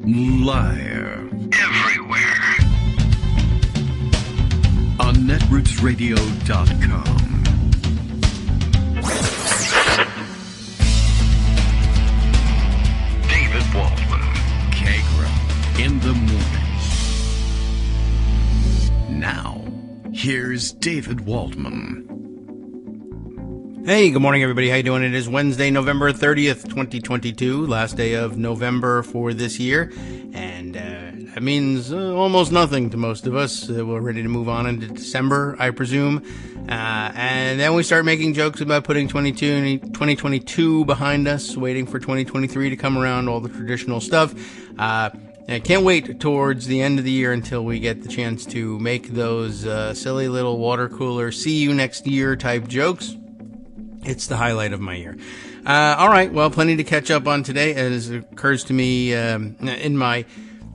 Live. Everywhere. On netrootsradio.com. David Waldman. Kagro. In the morning. Now, here's David Waldman. Hey, good morning, everybody. How you doing? It is Wednesday, November 30th, 2022, last day of November for this year, and that means almost nothing to most of us. We're ready to move on into December, I presume, and then we start making jokes about putting 2022 behind us, waiting for 2023 to come around, all the traditional stuff. I can't wait towards the end of the year until we get the chance to make those silly little water cooler, see you next year type jokes. It's the highlight of my year. All right, well, plenty to catch up on today, as it occurs to me in my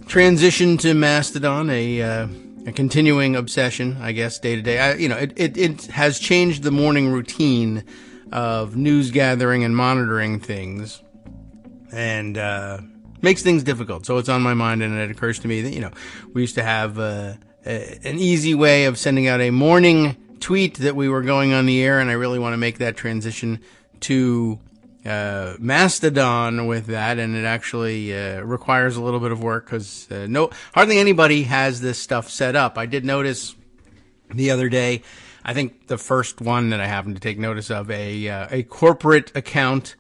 transition to Mastodon, a continuing obsession, I guess, day to day. It has changed the morning routine of news gathering and monitoring things, and makes things difficult. So it's on my mind, and it occurs to me that, we used to have an easy way of sending out a morning tweet that we were going on the air, and I really want to make that transition to Mastodon with that, and it actually requires a little bit of work because hardly anybody has this stuff set up. I did notice the other day, I think the first one that I happened to take notice of, a corporate account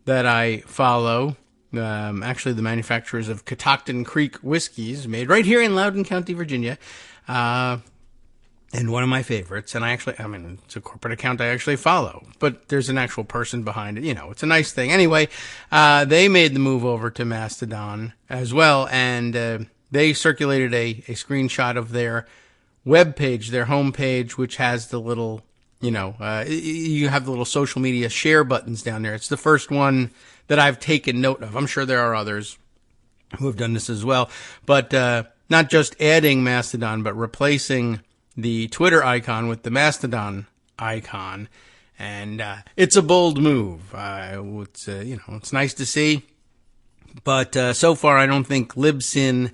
that I follow, actually the manufacturers of Catoctin Creek whiskeys, made right here in Loudoun County, Virginia, and one of my favorites, and it's a corporate account I actually follow, but there's an actual person behind it. It's a nice thing. Anyway, they made the move over to Mastodon as well, and they circulated a screenshot of their web page, their home page, which has the little, you have the little social media share buttons down there. It's the first one that I've taken note of. I'm sure there are others who have done this as well, but not just adding Mastodon, but replacing the Twitter icon with the Mastodon icon, and it's a bold move. It's nice to see, but so far I don't think Libsyn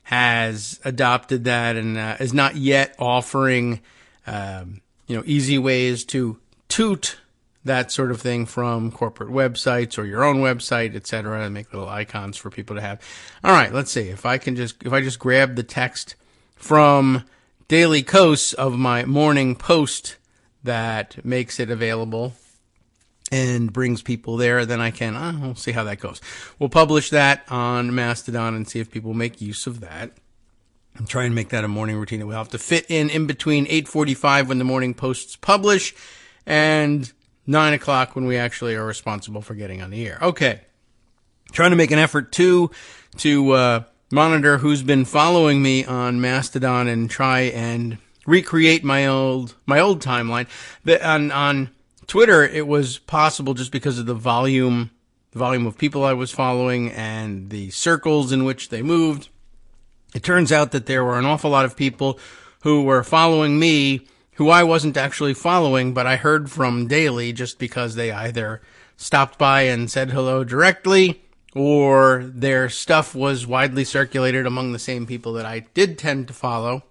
has adopted that, and is not yet offering easy ways to toot that sort of thing from corporate websites or your own website, etc., and make little icons for people to have. All right, let's see if I just grab the text from Daily Kos of my morning post that makes it available and brings people there, then I can, we'll see how that goes. We'll publish that on Mastodon and see if people make use of that. And try and make that a morning routine that we'll have to fit in between 8:45 when the morning posts publish and 9 o'clock when we actually are responsible for getting on the air. Okay. Trying to make an effort to monitor who's been following me on Mastodon and try and recreate my old timeline. On Twitter, it was possible just because of the volume of people I was following and the circles in which they moved. It turns out that there were an awful lot of people who were following me who I wasn't actually following, but I heard from daily just because they either stopped by and said hello directly, or their stuff was widely circulated among the same people that I did tend to follow.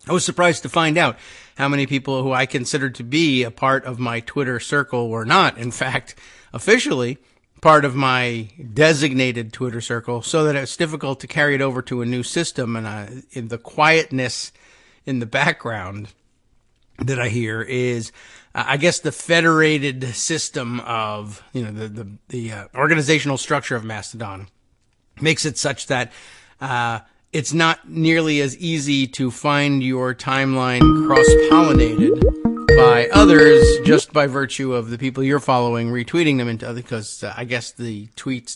I was surprised to find out how many people who I considered to be a part of my Twitter circle were not, in fact, officially part of my designated Twitter circle, so that it's difficult to carry it over to a new system. And in the quietness in the background that I hear is, I guess, the federated system of, the organizational structure of Mastodon makes it such that it's not nearly as easy to find your timeline cross-pollinated by others just by virtue of the people you're following retweeting them into other, because I guess the toots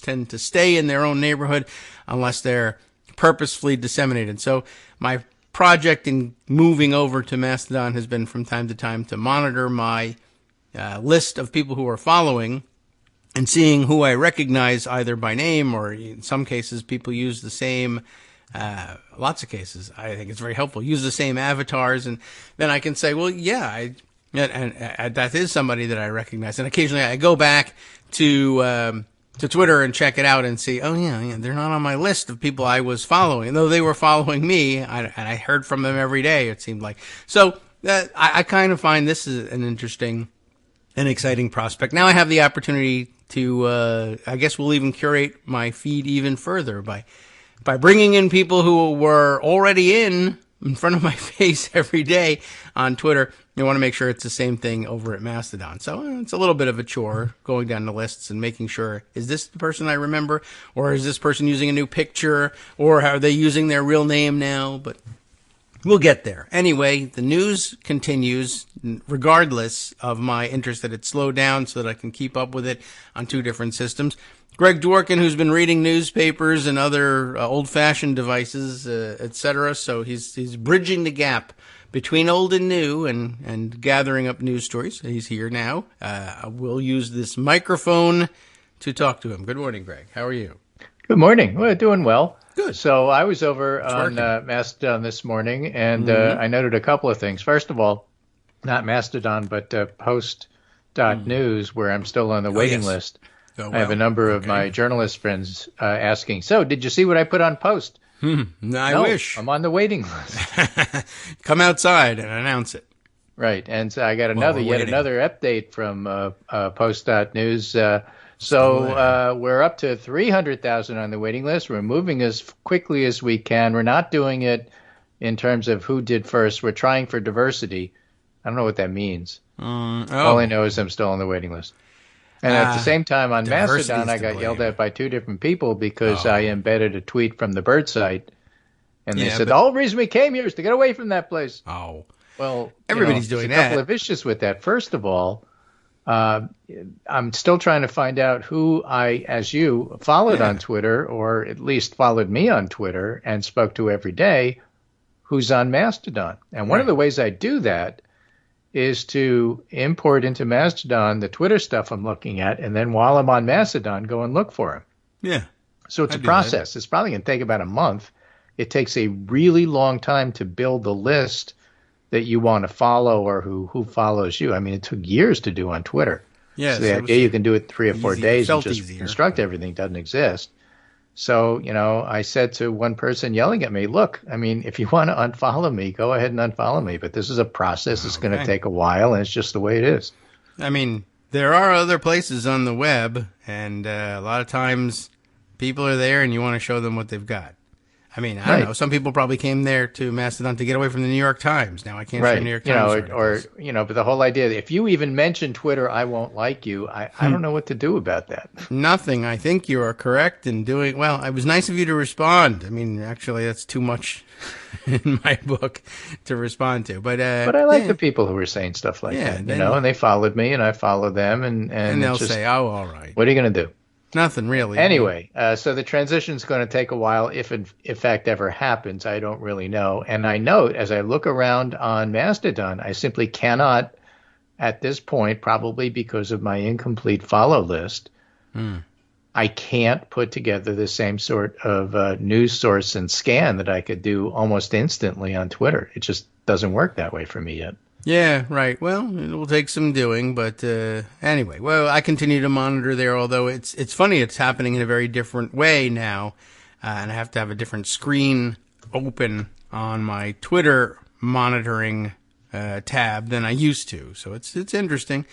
tend to stay in their own neighborhood unless they're purposefully disseminated. So my project in moving over to Mastodon has been from time to time to monitor my list of people who are following and seeing who I recognize either by name, or in some cases people use the same, lots of cases, I think it's very helpful, use the same avatars, and then I can say, well, yeah, that is somebody that I recognize. And occasionally I go back to to Twitter and check it out and see, oh, yeah, they're not on my list of people I was following. Though they were following me, and I heard from them every day, it seemed like. So I kind of find this is an interesting and exciting prospect. Now I have the opportunity to, I guess we'll even curate my feed even further by bringing in people who were already in front of my face every day on Twitter. You want to make sure it's the same thing over at Mastodon. So it's a little bit of a chore going down the lists and making sure, is this the person I remember? Or is this person using a new picture? Or are they using their real name now? But we'll get there. Anyway, the news continues regardless of my interest that it slow down so that I can keep up with it on two different systems. Greg Dworkin, who's been reading newspapers and other old-fashioned devices, etc., so he's bridging the gap between old and new and gathering up news stories. He's here now. We'll use this microphone to talk to him. Good morning, Greg. How are you? Good morning. Well, doing well. Good. So I was over on Mastodon this morning, and I noted a couple of things. First of all, not Mastodon, but Post.News, where I'm still on the waiting list. Oh, well. I have a number of my journalist friends asking, so did you see what I put on Post? I wish. I'm on the waiting list. Come outside and announce it. Right. And so I got another update from Post.News. So we're up to 300,000 on the waiting list. We're moving as quickly as we can. We're not doing it in terms of who did first. We're trying for diversity. I don't know what that means. All I know is I'm still on the waiting list. And at the same time, on Mastodon, I got yelled at by two different people because I embedded a tweet from the bird site. And they said, the whole reason we came here is to get away from that place. Oh. Well, everybody's doing that. There's a couple of issues with that. First of all, I'm still trying to find out who I, as you, followed on Twitter, or at least followed me on Twitter and spoke to every day, who's on Mastodon. And one of the ways I do that is to import into Mastodon the Twitter stuff I'm looking at, and then while I'm on Mastodon, go and look for him. Yeah. So it's a process. It's probably going to take about a month. It takes a really long time to build the list that you want to follow or who follows you. I mean, it took years to do on Twitter. Yes, so the idea you can do it 3 or 4 days and just easier. construct everything doesn't exist. So, I said to one person yelling at me, look, I mean, if you want to unfollow me, go ahead and unfollow me. But this is a process. It's going to take a while, and it's just the way it is. I mean, there are other places on the web, and a lot of times people are there and you want to show them what they've got. I mean, I don't know. Some people probably came there to Mastodon to get away from the New York Times. Now I can't say New York Times. But the whole idea, if you even mention Twitter, I won't like you. I don't know what to do about that. Nothing. I think you are correct in doing, well, it was nice of you to respond. I mean, actually, that's too much in my book to respond to. But I like the people who were saying stuff like that, and they followed me and I followed them. And they'll say, oh, all right. What are you going to do? Nothing really. Anyway, so the transition is going to take a while, if in fact ever happens. I don't really know. And I note, as I look around on Mastodon, I simply cannot, at this point, probably because of my incomplete follow list, I can't put together the same sort of news source and scan that I could do almost instantly on Twitter. It just doesn't work that way for me yet. Yeah, right. Well, it will take some doing, but anyway. Well, I continue to monitor there, although it's funny. It's happening in a very different way now, and I have to have a different screen open on my Twitter monitoring tab than I used to. So it's interesting,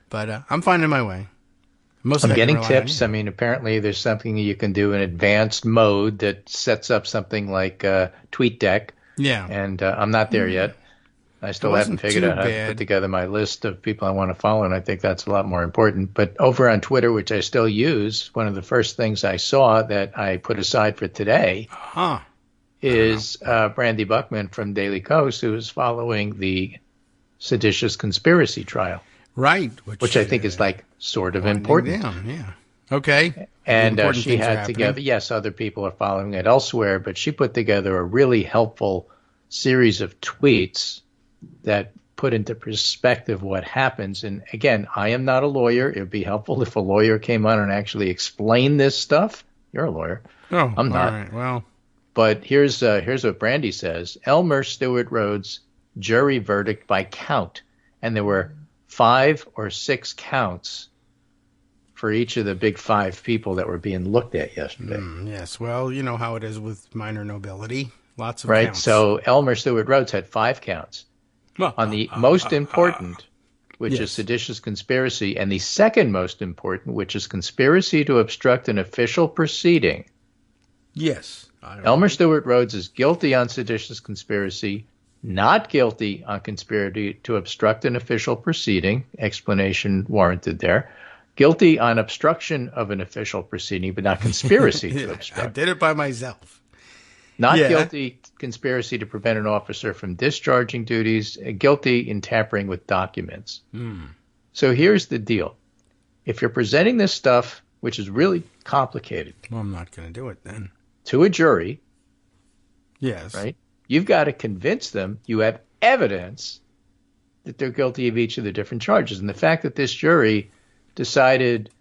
but I'm finding my way. I'm getting tips. I mean, apparently there's something you can do in advanced mode that sets up something like TweetDeck. Yeah. And I'm not there yet. I still haven't figured out how to put together my list of people I want to follow, and I think that's a lot more important. But over on Twitter, which I still use, one of the first things I saw that I put aside for today is Brandy Buckman from Daily Kos, who is following the seditious conspiracy trial. Right. Which I think is like sort of important. Down, yeah. Okay. And she had together, other people are following it elsewhere, but she put together a really helpful series of tweets that put into perspective what happens. And again, I am not a lawyer. It would be helpful if a lawyer came on and actually explained this stuff. You're a lawyer. Oh, I'm not. All right. Well, but here's what Brandy says. Elmer Stewart Rhodes jury verdict by count. And there were 5 or 6 counts for each of the big 5 people that were being looked at yesterday. Yes, well, you know how it is with minor nobility. Lots of right? counts. So Elmer Stewart Rhodes had 5 counts. On the most important, which is seditious conspiracy, and the second most important, which is conspiracy to obstruct an official proceeding. Yes. Elmer Stewart Rhodes is guilty on seditious conspiracy, not guilty on conspiracy to obstruct an official proceeding. Explanation warranted there. Guilty on obstruction of an official proceeding, but not conspiracy to obstruct. I did it by myself. Not guilty conspiracy to prevent an officer from discharging duties. Guilty in tampering with documents. So here's the deal. If you're presenting this stuff, which is really complicated. Well, I'm not going to do it then. To a jury. Yes. Right? You've got to convince them you have evidence that they're guilty of each of the different charges. And the fact that this jury decided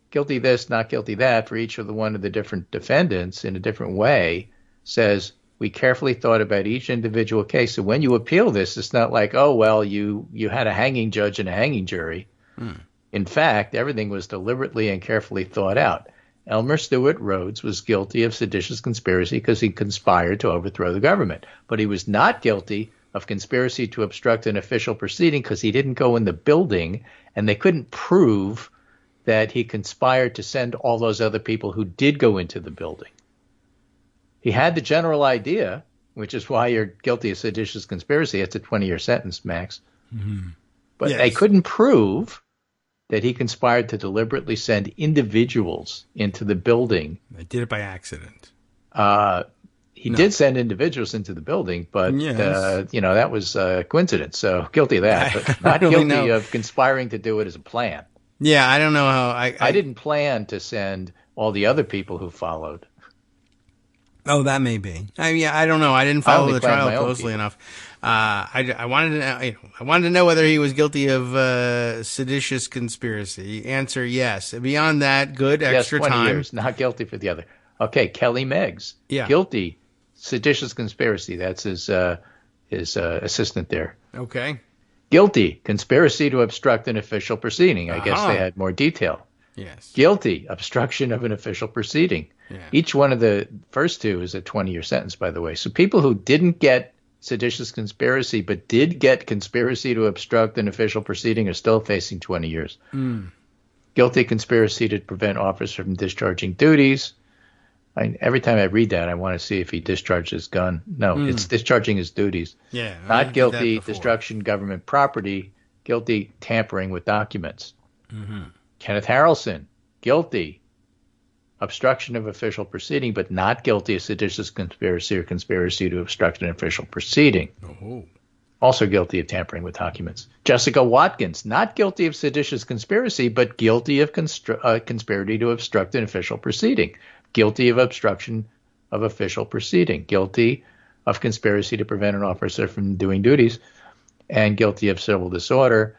guilty this, not guilty that for each of the one of the different defendants in a different way says we carefully thought about each individual case. So when you appeal this, it's not like, oh, well, you had a hanging judge and a hanging jury. In fact, everything was deliberately and carefully thought out. Elmer Stewart Rhodes was guilty of seditious conspiracy because he conspired to overthrow the government. But he was not guilty of conspiracy to obstruct an official proceeding because he didn't go in the building, and they couldn't prove that he conspired to send all those other people who did go into the building. He had the general idea, which is why you're guilty of seditious conspiracy. It's a 20-year sentence, Max. But they couldn't prove that he conspired to deliberately send individuals into the building. They did it by accident. He did send individuals into the building, but that was a coincidence. So guilty of that, but not guilty of conspiring to do it as a plan. Yeah, I don't know how. I didn't plan to send all the other people who followed. Oh, that may be. I don't know. I didn't follow the trial closely enough. I wanted to know. I wanted to know whether he was guilty of seditious conspiracy. Answer: yes. Beyond that, good extra 20 time. Years, not guilty for the other. Okay, Kelly Meggs. Yeah. Guilty, seditious conspiracy. That's his assistant there. Okay. Guilty, conspiracy to obstruct an official proceeding. I guess they had more detail. Yes. Guilty, obstruction of an official proceeding. Yeah. Each one of the first two is a 20-year sentence, by the way. So people who didn't get seditious conspiracy but did get conspiracy to obstruct an official proceeding are still facing 20 years. Guilty, conspiracy to prevent officer from discharging duties. Every time I read that, I want to see if he discharged his gun. No, it's discharging his duties. Yeah. Not guilty, destruction of government property. Guilty, tampering with documents. Kenneth Harrelson, guilty, obstruction of official proceeding, but not guilty of seditious conspiracy or conspiracy to obstruct an official proceeding. Also guilty of tampering with documents. Jessica Watkins, not guilty of seditious conspiracy, but guilty of conspiracy to obstruct an official proceeding. Guilty of obstruction of official proceeding. Guilty of conspiracy to prevent an officer from doing duties. And guilty of civil disorder.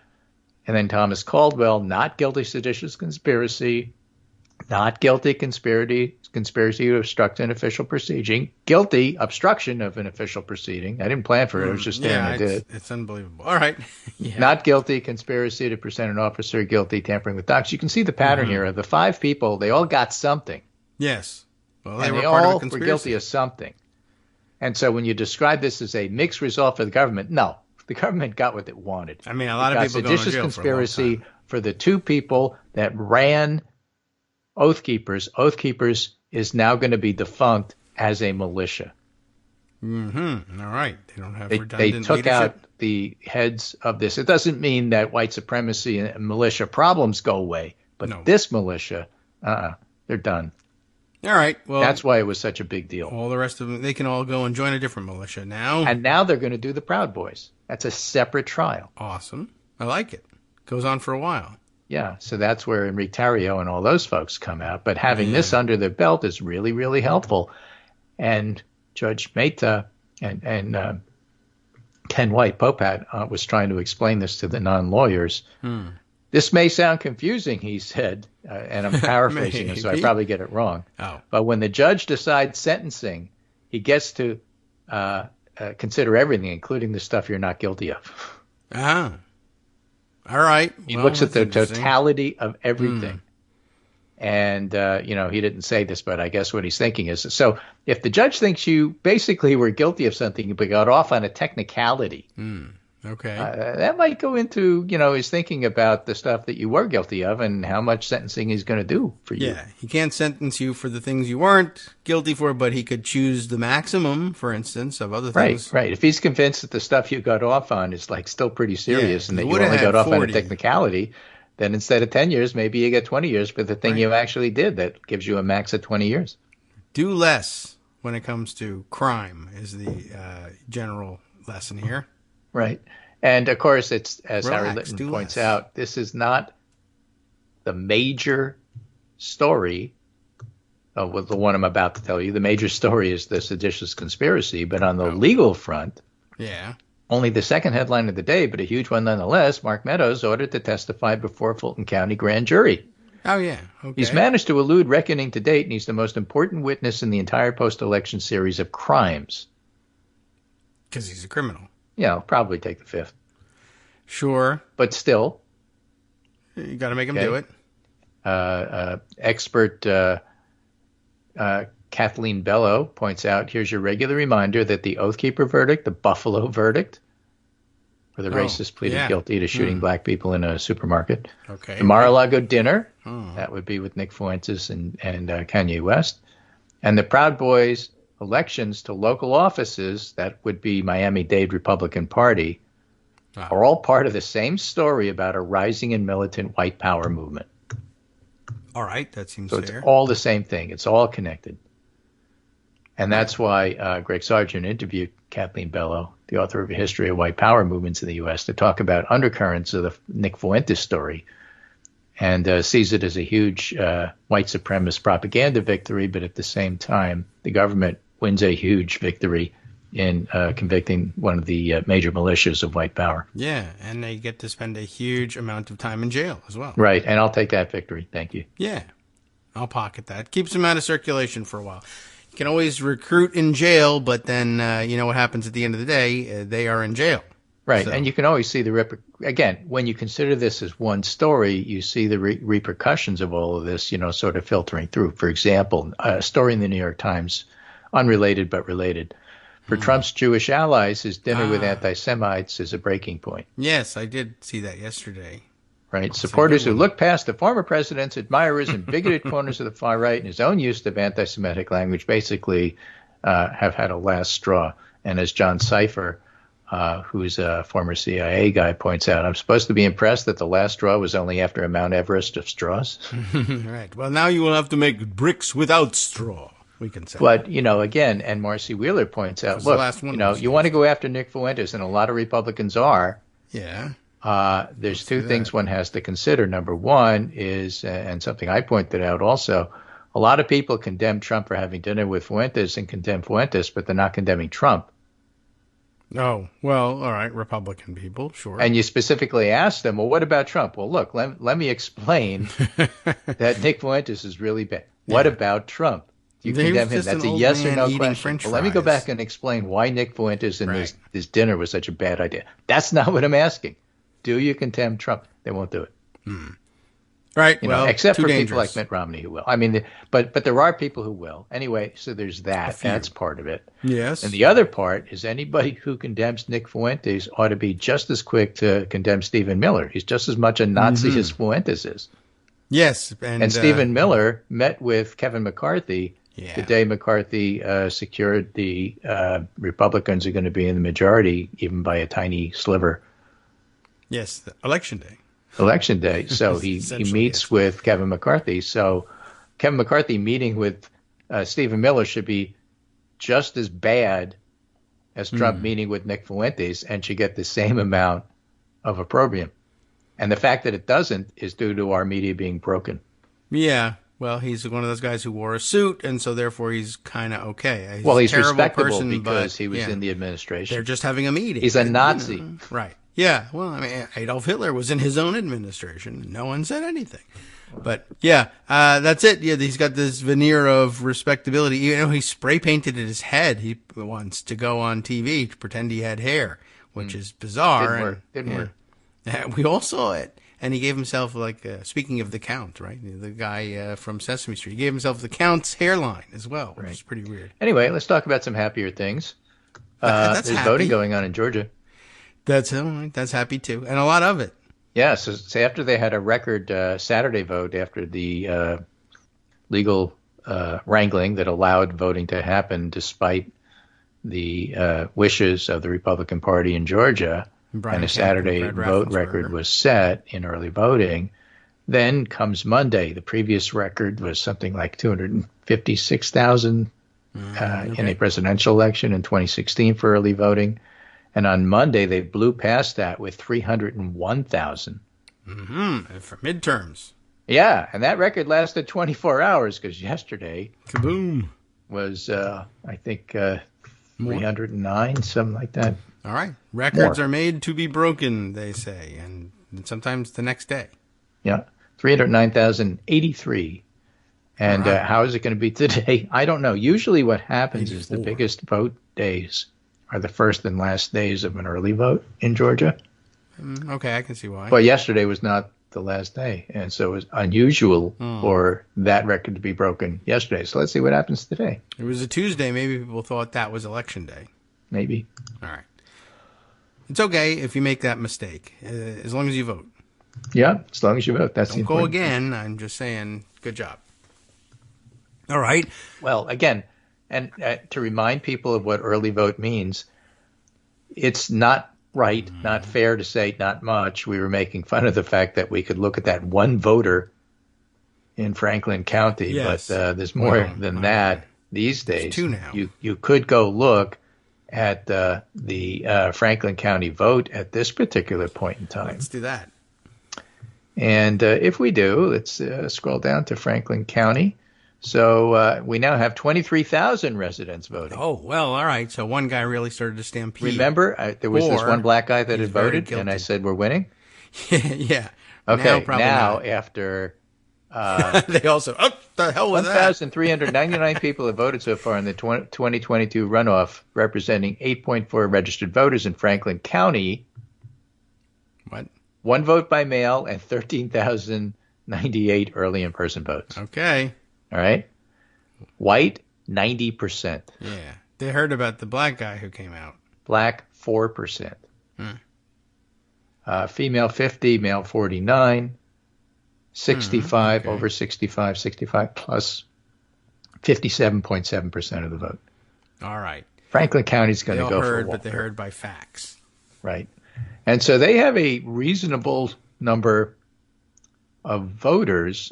And then Thomas Caldwell, not guilty seditious conspiracy, not guilty conspiracy to obstruct an official proceeding, guilty obstruction of an official proceeding. I didn't plan for it. I was just saying I did it. It's unbelievable. All right. Not guilty conspiracy to present an officer, guilty tampering with documents. You can see the pattern here of the 5 people. They all got something. Yes. Well, and they all were guilty of something. And so when you describe this as a mixed result for the government, no. The government got what it wanted. I mean, a lot of people go to jail conspiracy for the 2 people that ran Oath Keepers. Oath Keepers is now going to be defunct as a militia. All right. They don't have redundant They took leadership. out the heads of this. It doesn't mean that white supremacy and militia problems go away, but this militia, they're done. All right. Well, that's why it was such a big deal. All the rest of them, they can all go and join a different militia now. And now they're going to do the Proud Boys. That's a separate trial. Awesome. I like it. Goes on for a while. Yeah. So that's where Enrique Tarrio and all those folks come out. But having this under their belt is really, really helpful. And Judge Mehta and Ken White, Popat, was trying to explain this to the non-lawyers. This may sound confusing, he said, and I'm paraphrasing him, so I probably get it wrong. But when the judge decides sentencing, he gets to consider everything, including the stuff you're not guilty of. All right. He looks at the totality of everything. And, he didn't say this, but I guess what he's thinking is, so if the judge thinks you basically were guilty of something, but got off on a technicality, okay, that might go into, his thinking about the stuff that you were guilty of and how much sentencing he's going to do for you. Yeah, he can't sentence you for the things you weren't guilty for, but he could choose the maximum, for instance, of other things. Right. If he's convinced that the stuff you got off on is like still pretty serious and that you only got off on a technicality, then instead of 10 years, maybe you get 20 years for the thing you actually did that gives you a max of 20 years. Do less when it comes to crime is the general lesson here. Right. And, of course, it's as Harry Litton points out, this is not the major story with the one I'm about to tell you. The major story is the seditious conspiracy. But on the legal front, only the second headline of the day, but a huge one nonetheless, Mark Meadows ordered to testify before Fulton County grand jury. Oh, yeah. Okay. He's managed to elude reckoning to date, and he's the most important witness in the entire post-election series of crimes. Because he's a criminal. Yeah, I'll probably take the fifth. Sure. But still. You got to make him do it. Expert Kathleen Bello points out, here's your regular reminder that the Oathkeeper verdict, the Buffalo verdict, where the racist pleaded guilty to shooting black people in a supermarket. Okay. The Mar-a-Lago dinner, that would be with Nick Fuentes and Kanye West. And the Proud Boys elections to local offices, that would be Miami-Dade Republican Party, are all part of the same story about a rising and militant white power movement. All right, that seems fair. So it's all the same thing. It's all connected. And that's why Greg Sargent interviewed Kathleen Bello, the author of A History of White Power Movements in the U.S., to talk about undercurrents of the Nick Fuentes story, and sees it as a huge white supremacist propaganda victory, but at the same time, the government wins a huge victory in convicting one of the major militias of white power. Yeah, and they get to spend a huge amount of time in jail as well. Right, and I'll take that victory. Thank you. Yeah, I'll pocket that. Keeps them out of circulation for a while. You can always recruit in jail, but then you know what happens at the end of the day? They are in jail. Right, and you can always see again, when you consider this as one story, you see the repercussions of all of this, sort of filtering through. For example, a story in the New York Times, unrelated but related. For Trump's Jewish allies, his dinner with anti-Semites is a breaking point. Yes, I did see that yesterday. Right, supporters who look past the former president's admirers and bigoted corners of the far right and his own use of anti-Semitic language basically have had a last straw. And as John Cipher, who's a former CIA guy, points out, I'm supposed to be impressed that the last straw was only after a Mount Everest of straws. Right. Well, now you will have to make bricks without straw, we can say. But, again, and Marcy Wheeler points out, look, you want to go after Nick Fuentes, and a lot of Republicans are. Yeah. There's two things one has to consider. Number one is, and something I pointed out also, a lot of people condemn Trump for having dinner with Fuentes and condemn Fuentes, but they're not condemning Trump. Oh, well, all right, Republican people, sure. And you specifically asked them, well, what about Trump? Well, look, let me explain that Nick Fuentes is really bad. What about Trump? Do you condemn him? That's a yes or no question. Well, let me go back and explain why Nick Fuentes and this dinner was such a bad idea. That's not what I'm asking. Do you condemn Trump? They won't do it. Right. Well, except for people like Mitt Romney who will. I mean, but there are people who will. Anyway, so there's that. That's part of it. Yes. And the other part is anybody who condemns Nick Fuentes ought to be just as quick to condemn Stephen Miller. He's just as much a Nazi as Fuentes is. Yes. And Stephen Miller met with Kevin McCarthy the day McCarthy secured the Republicans are going to be in the majority, even by a tiny sliver. Yes, election day. Election day. So he meets with Kevin McCarthy. So Kevin McCarthy meeting with Stephen Miller should be just as bad as Trump meeting with Nick Fuentes and should get the same amount of opprobrium. And the fact that it doesn't is due to our media being broken. Yeah. Well, he's one of those guys who wore a suit, and so therefore he's kind of okay. He's respectable because he was in the administration. They're just having a meeting. He's a Nazi. Right. Yeah, well, I mean, Adolf Hitler was in his own administration. No one said anything. But, that's it. Yeah, he's got this veneer of respectability. He spray painted his head he wants to go on TV to pretend he had hair, which is bizarre. Didn't work. Yeah, we all saw it. and he gave himself, like, speaking of the Count, right? The guy from Sesame Street. He gave himself the Count's hairline as well, which is pretty weird. Anyway, let's talk about some happier things. That's there's happy. Voting going on in Georgia. That's all right. That's happy, too. And a lot of it. Yeah, so after they had a record Saturday vote, after the legal wrangling that allowed voting to happen despite the wishes of the Republican Party in Georgia, and a Saturday vote record was set in early voting. Then comes Monday. The previous record was something like 256,000 in a presidential election in 2016 for early voting. And on Monday, they blew past that with 301,000. For midterms. Yeah, and that record lasted 24 hours because yesterday Kaboom. was, I think, 309, something like that. All right. Records are made to be broken, they say, and sometimes the next day. Yeah, 309,083. And how is it going to be today? I don't know. Usually what happens 84. is the biggest vote days are the first and last days of an early vote in Georgia. Okay, I can see why. But yesterday was not the last day, and so it was unusual for that record to be broken yesterday. So let's see what happens today. It was a Tuesday. Maybe people thought that was election day. Maybe. All right. It's okay if you make that mistake, as long as you vote. Yeah, as long as you vote. That's Don't the go important again. I'm just saying, good job. All right. Well, again, and to remind people of what early vote means, it's not right, not fair to say not much. We were making fun of the fact that we could look at that one voter in Franklin County, Yes. but there's more than that these days. Two now. You could go look at the Franklin County vote at this particular point in time. Let's do that. And if we do, let's scroll down to Franklin County. So we now have 23,000 residents voting. Oh, well, all right. So one guy really started to stampede. Remember, there was this Or one black guy that he's had very voted, and I guilty. said we're winning? Yeah. Okay, probably now not. after They also, the hell with that. 1,399 people have voted so far in the 2022 runoff, representing 8.4 registered voters in Franklin County. What? One vote by mail and 13,098 early in-person votes. Okay. All right? White, 90%. Yeah. They heard about the black guy who came out. Black, 4%. Female, 50. Male, 49. 65, okay. over 65, 65 plus, 57.7% of the vote. All right. Franklin County's going They to all go heard, for but they Walker. heard by fax. Right. And so they have a reasonable number of voters,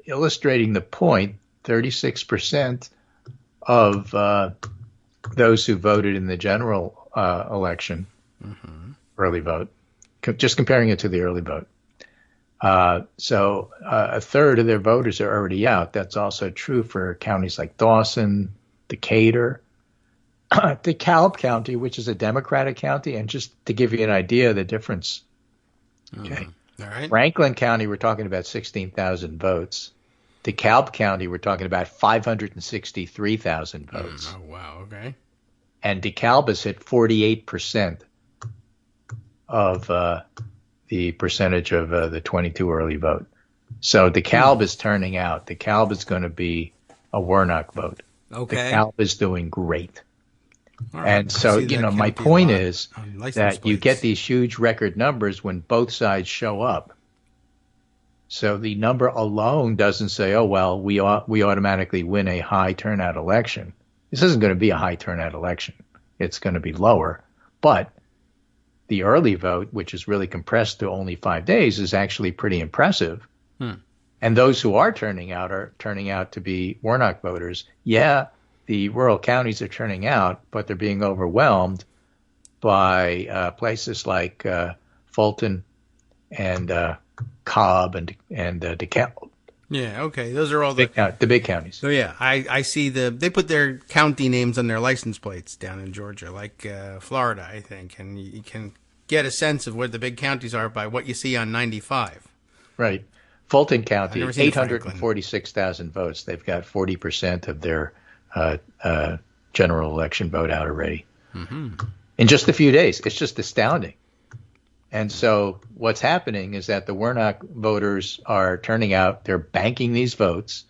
illustrating the point, 36% of those who voted in the general election, early vote, just comparing it to the early vote. So a third of their voters are already out. That's also true for counties like Dawson, Decatur, DeKalb County, which is a Democratic county. And just to give you an idea of the difference, okay, All right. Franklin County, we're talking about 16,000 votes. DeKalb County, we're talking about 563,000 votes. Oh, wow. Okay. And DeKalb has hit 48% of the percentage of the 22 early vote. So DeKalb is turning out. DeKalb is going to be a Warnock vote. Okay. DeKalb is doing great. All right. And so, I see that my county a point lot is on license that you plates. get these huge record numbers when both sides show up. So the number alone doesn't say, oh, well, we automatically win a high turnout election. This isn't going to be a high turnout election. It's going to be lower. But the early vote, which is really compressed to only 5 days, is actually pretty impressive. And those who are turning out to be Warnock voters. Yeah, the rural counties are turning out, but they're being overwhelmed by places like Fulton and Cobb and DeKalb. Yeah, okay. Those are all the big counties. So yeah, I see they put their county names on their license plates down in Georgia, like Florida, I think, and you can get a sense of where the big counties are by what you see on 95. Right. Fulton County, never seen 846,000 votes. They've got 40% of their general election vote out already. In just a few days. It's just astounding. And so what's happening is that the Warnock voters are turning out, they're banking these votes.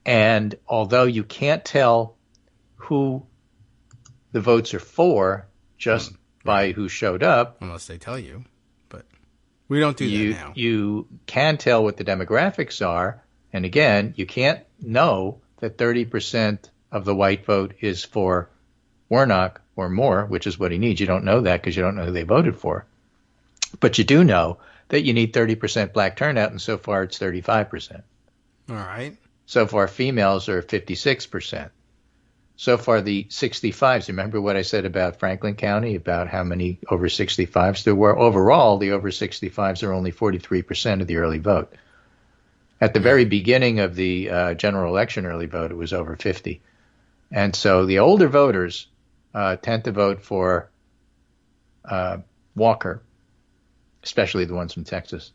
And although you can't tell who the votes are for just by who showed up. Unless they tell you. But we don't do that now. You can tell what the demographics are. And again, you can't know that 30% of the white vote is for Warnock or more, which is what he needs. You don't know that because you don't know who they voted for. But you do know that you need 30% black turnout, and so far it's 35%. All right. So far females are 56%. So far the 65s, remember what I said about Franklin County, about how many over 65s there were? Overall, the over 65s are only 43% of the early vote. At the very beginning of the general election early vote, it was over 50. And so the older voters tend to vote for Walker, especially the ones from Texas.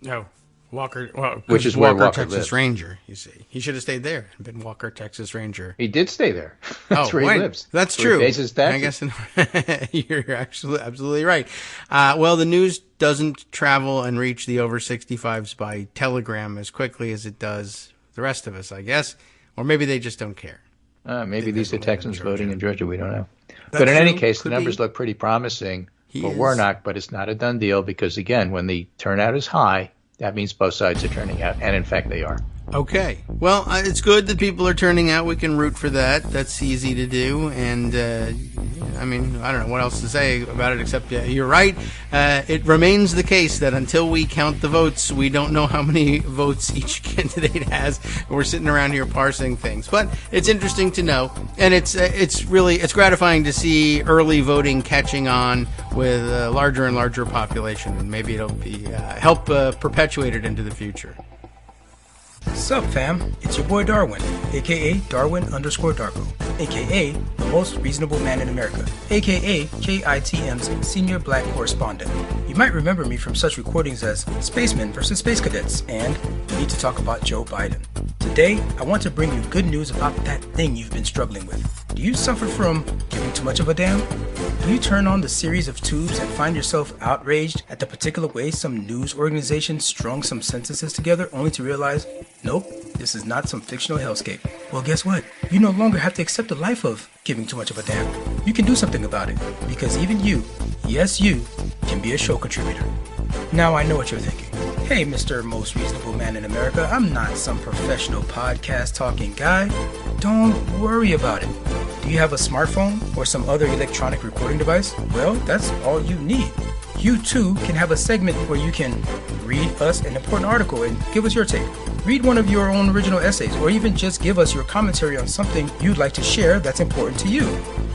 No, Walker. Well, which is where Walker Texas lives. Ranger. You see, he should have stayed there and been Walker, Texas Ranger. He did stay there. That's where he lives. That's true. He bases taxes. I guess you're absolutely right. Well, the news doesn't travel and reach the over 65s by telegram as quickly as it does the rest of us, I guess, or maybe they just don't care. Maybe these are Texans voting in Georgia. We don't know. But in any case, the numbers look pretty promising for Warnock, but it's not a done deal because, again, when the turnout is high, that means both sides are turning out, and in fact they are. Okay. Well, it's good that people are turning out. We can root for that. That's easy to do. And, I mean, I don't know what else to say about it except you're right. It remains the case that until we count the votes, we don't know how many votes each candidate has. We're sitting around here parsing things. But it's interesting to know. And it's gratifying to see early voting catching on with a larger and larger population. And maybe it'll be help perpetuate it into the future. Sup fam, it's your boy Darwin, aka Darwin_Darko, aka the most reasonable man in America, aka KITM's senior black correspondent. You might remember me from such recordings as Spacemen vs. Space Cadets and We Need to Talk About Joe Biden. Today, I want to bring you good news about that thing you've been struggling with. Do you suffer from giving too much of a damn? Do you turn on the series of tubes and find yourself outraged at the particular way some news organization strung some sentences together only to realize, nope, this is not some fictional hellscape? Well, guess what? You no longer have to accept the life of giving too much of a damn. You can do something about it, because even you, yes you, can be a show contributor. Now I know what you're thinking. Hey, Mr. Most Reasonable Man in America, I'm not some professional podcast talking guy. Don't worry about it. Do you have a smartphone or some other electronic recording device? Well, that's all you need. You too can have a segment where you can read us an important article and give us your take. Read one of your own original essays, or even just give us your commentary on something you'd like to share that's important to you.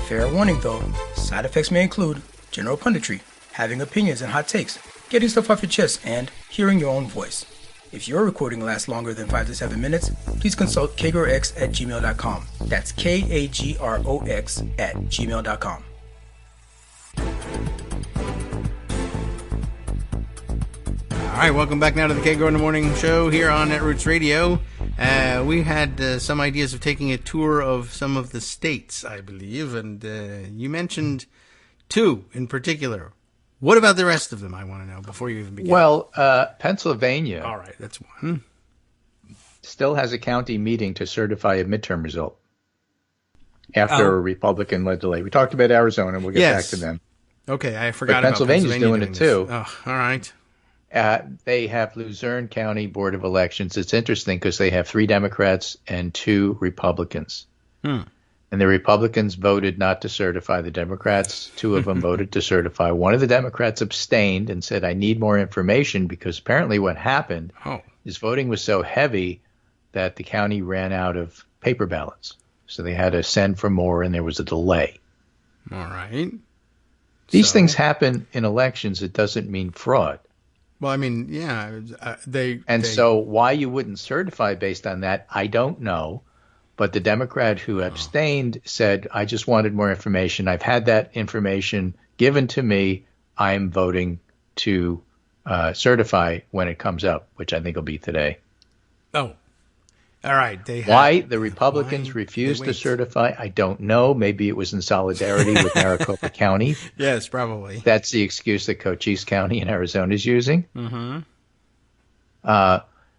Fair warning though, side effects may include general punditry, having opinions and hot takes, getting stuff off your chest, and hearing your own voice. If your recording lasts longer than 5 to 7 minutes, please consult kagrox@gmail.com. That's KAGROX@gmail.com. All right, welcome back now to the Kagro in the Morning Show here on Netroots Radio. We had some ideas of taking a tour of some of the states, I believe, and you mentioned 2 in particular. What about the rest of them, I want to know, before you even begin? Well, Pennsylvania. All right, that's one. Still has a county meeting to certify a midterm result after a Republican-led delay. We talked about Arizona. We'll get back to them. Okay, I forgot but about Pennsylvania's doing it too. Oh, all right. They have Luzerne County Board of Elections. It's interesting because they have 3 Democrats and 2 Republicans. And the Republicans voted not to certify. The Democrats, 2 of them voted to certify. One of the Democrats abstained and said, I need more information, because apparently what happened is voting was so heavy that the county ran out of paper ballots. So they had to send for more, and there was a delay. All right. These things happen in elections. It doesn't mean fraud. Well, I mean, yeah. So why you wouldn't certify based on that, I don't know. But the Democrat who abstained said, I just wanted more information. I've had that information given to me. I'm voting to certify when it comes up, which I think will be today. Oh. All right. Why the Republicans refused to certify, I don't know. Maybe it was in solidarity with Maricopa County. Yes, probably. That's the excuse that Cochise County in Arizona is using. Mm-hmm.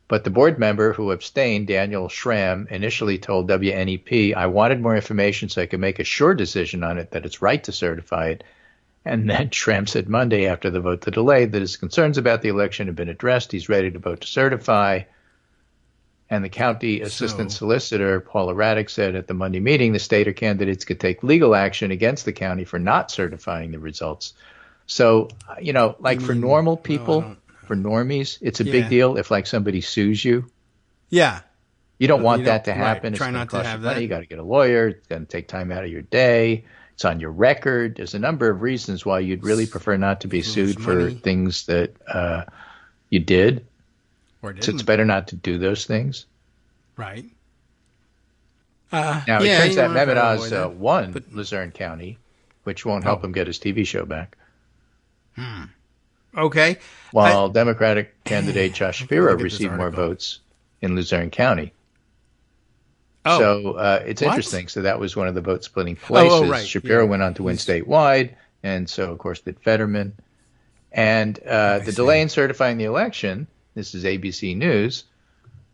But the board member who abstained, Daniel Schramm, initially told WNEP, I wanted more information so I could make a sure decision on it, that it's right to certify it. And then Schramm said Monday after the vote to delay that his concerns about the election have been addressed. He's ready to vote to certify. And the county assistant solicitor, Paula Raddick, said at the Monday meeting the state or candidates could take legal action against the county for not certifying the results. So, for normal people, for normies, it's a big deal if somebody sues you. Yeah. You don't want that to happen. Right. Try not to have that. You got to get a lawyer. It's going to take time out of your day. It's on your record. There's a number of reasons why you'd really prefer not to be sued for things that you did. Or didn't. So it's better not to do those things. Right. Now, it turns out Mehmet Oz won Luzerne County, which won't help him get his TV show back. Okay. While Democratic candidate Josh Shapiro received more votes in Luzerne County. Oh. So it's interesting. So that was one of the vote-splitting places. Right. Shapiro went on to win statewide, and so, of course, did Fetterman. And the delay in certifying the election, this is ABC News,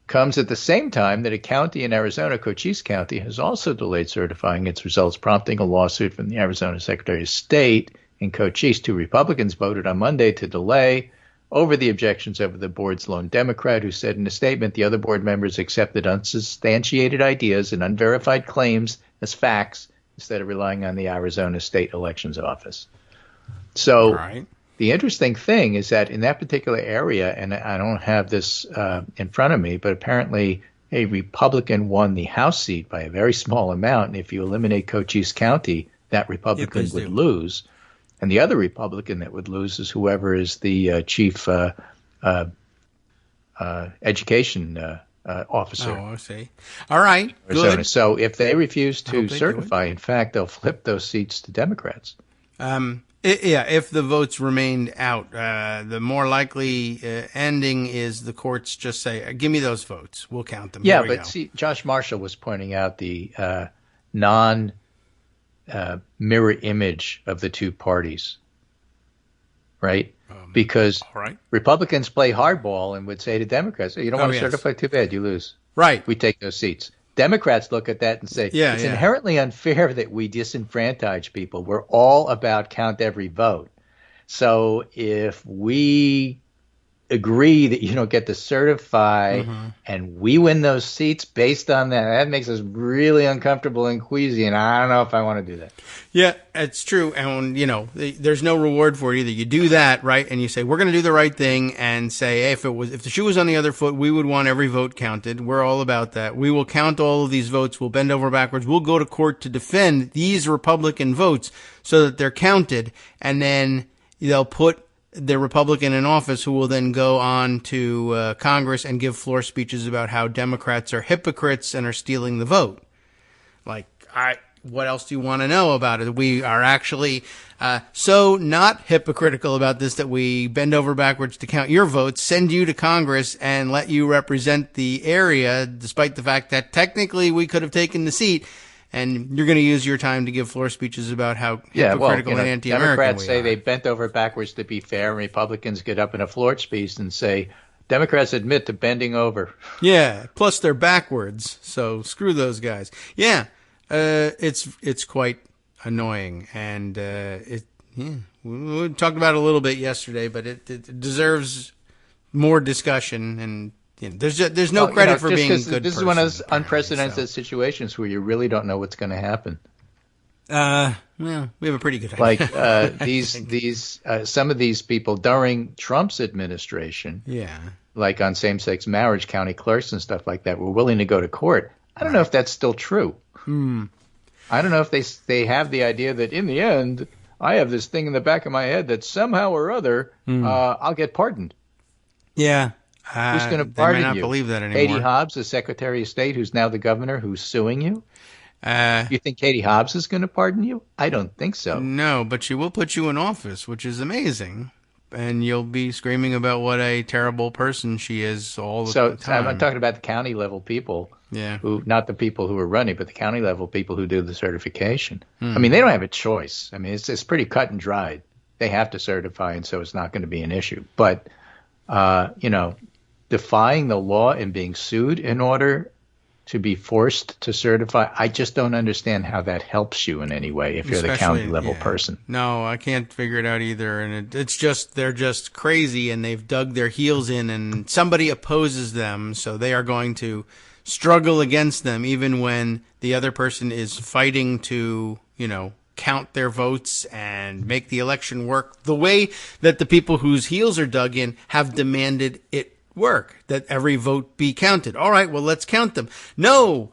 comes at the same time that a county in Arizona, Cochise County, has also delayed certifying its results, prompting a lawsuit from the Arizona Secretary of State in Cochise. 2 Republicans voted on Monday to delay over the objections of the board's lone Democrat, who said in a statement the other board members accepted unsubstantiated ideas and unverified claims as facts instead of relying on the Arizona State Elections Office. So the interesting thing is that in that particular area, and I don't have this in front of me, but apparently a Republican won the House seat by a very small amount. And if you eliminate Cochise County, that Republican would lose. And the other Republican that would lose is whoever is the chief education officer. Oh, I see. All right. Arizona. Good. So if they refuse to certify, in fact, they'll flip those seats to Democrats. If the votes remained out, the more likely ending is the courts just say, give me those votes. We'll count them. Yeah, but see, Josh Marshall was pointing out the mirror image of the two parties, right? Because Republicans play hardball and would say to Democrats, you don't want to certify, too bad, you lose. Right. We take those seats. Democrats look at that and say, it's inherently unfair that we disenfranchise people. We're all about count every vote. So if we agree that you don't get to certify and we win those seats based on that makes us really uncomfortable and queasy, and I don't know if I want to do that. Yeah, it's true. And, there's no reward for it either. You do that, right, and you say, we're going to do the right thing and say, hey, if the shoe was on the other foot, we would want every vote counted. We're all about that. We will count all of these votes. We'll bend over backwards. We'll go to court to defend these Republican votes so that they're counted, and then they'll put the Republican in office who will then go on to Congress and give floor speeches about how Democrats are hypocrites and are stealing the vote. What else do you want to know about it? We are actually so not hypocritical about this that we bend over backwards to count your votes, send you to Congress, and let you represent the area, despite the fact that technically we could have taken the seat. And you're going to use your time to give floor speeches about how hypocritical and anti-American Democrats we say are. they bent over backwards to be fair, and Republicans get up in a floor speech and say, Democrats admit to bending over. Yeah, plus they're backwards, so screw those guys. Yeah, it's quite annoying, and we talked about it a little bit yesterday, but it deserves more discussion and. There's no credit for being a good This is one of those unprecedented situations where you really don't know what's going to happen. Well, we have a pretty good idea. Like some of these people during Trump's administration, like on same-sex marriage, county clerks and stuff like that, were willing to go to court. I don't know if that's still true. I don't know if they have the idea that in the end, I have this thing in the back of my head that somehow or other I'll get pardoned. Yeah. Who's going to pardon you? They may not believe that anymore. Katie Hobbs, the Secretary of State, who's now the governor, who's suing you? You think Katie Hobbs is going to pardon you? I don't think so. No, but she will put you in office, which is amazing. and you'll be screaming about what a terrible person she is all the time. I'm talking about the county level people. Yeah. Who, not the people who are running, but the county level people who do the certification. I mean, they don't have a choice. I mean, it's pretty cut and dried. They have to certify, and so it's not going to be an issue. But, defying the law and being sued in order to be forced to certify, I just don't understand how that helps you in any way if you're the county level person. No, I can't figure it out either. And it's just, they're just crazy, and they've dug their heels in, and somebody opposes them, so they are going to struggle against them, even when the other person is fighting to, count their votes and make the election work the way that the people whose heels are dug in have demanded it work, that every vote be counted. All right, well, let's count them. No,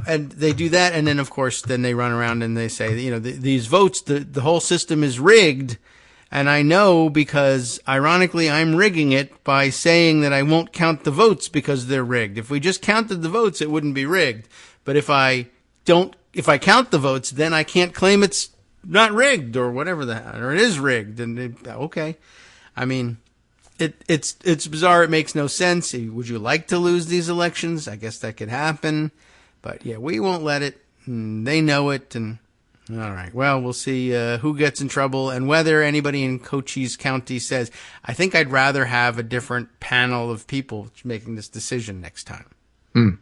and they do that. And then, of course, then they run around and they say, these votes, the whole system is rigged. And I know because, ironically, I'm rigging it by saying that I won't count the votes because they're rigged. If we just counted the votes, it wouldn't be rigged. But if I count the votes, then I can't claim it's not rigged or whatever or it is rigged. And okay. I mean, it's bizarre. It makes no sense. Would you like to lose these elections? I guess that could happen. But yeah, we won't let it. They know it. And all right. Well, we'll see who gets in trouble and whether anybody in Cochise County says, I think I'd rather have a different panel of people making this decision next time.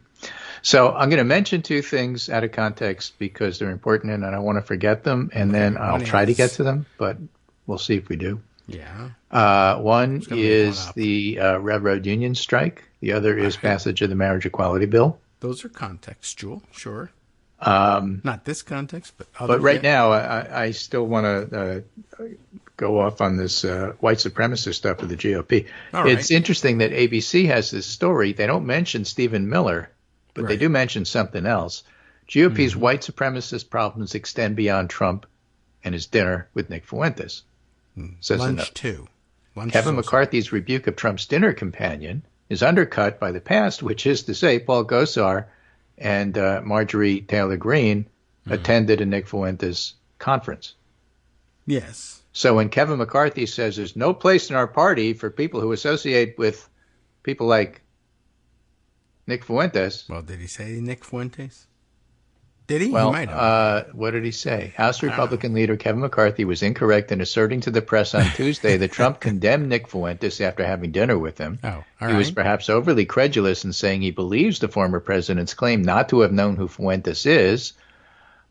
So I'm going to mention two things out of context because they're important and I don't want to forget them. And then I'll try to get to them, but we'll see if we do. Yeah. One is the railroad union strike. The other is passage of the marriage equality bill. Those are contextual, sure. Not this context, but others. But right now, I still want to go off on this white supremacist stuff with the GOP. All right. It's interesting that ABC has this story. They don't mention Stephen Miller, but they do mention something else. GOP's white supremacist problems extend beyond Trump and his dinner with Nick Fuentes. Says Lunch too. Kevin McCarthy's rebuke of Trump's dinner companion is undercut by the past, which is to say Paul Gosar and Marjorie Taylor Greene attended a Nick Fuentes conference. Yes. So when Kevin McCarthy says there's no place in our party for people who associate with people like Nick Fuentes. Well, did he say Nick Fuentes? Did he? Well, he might have. What did he say? House Republican leader Kevin McCarthy was incorrect in asserting to the press on Tuesday that Trump condemned Nick Fuentes after having dinner with him. He was perhaps overly credulous in saying he believes the former president's claim not to have known who Fuentes is,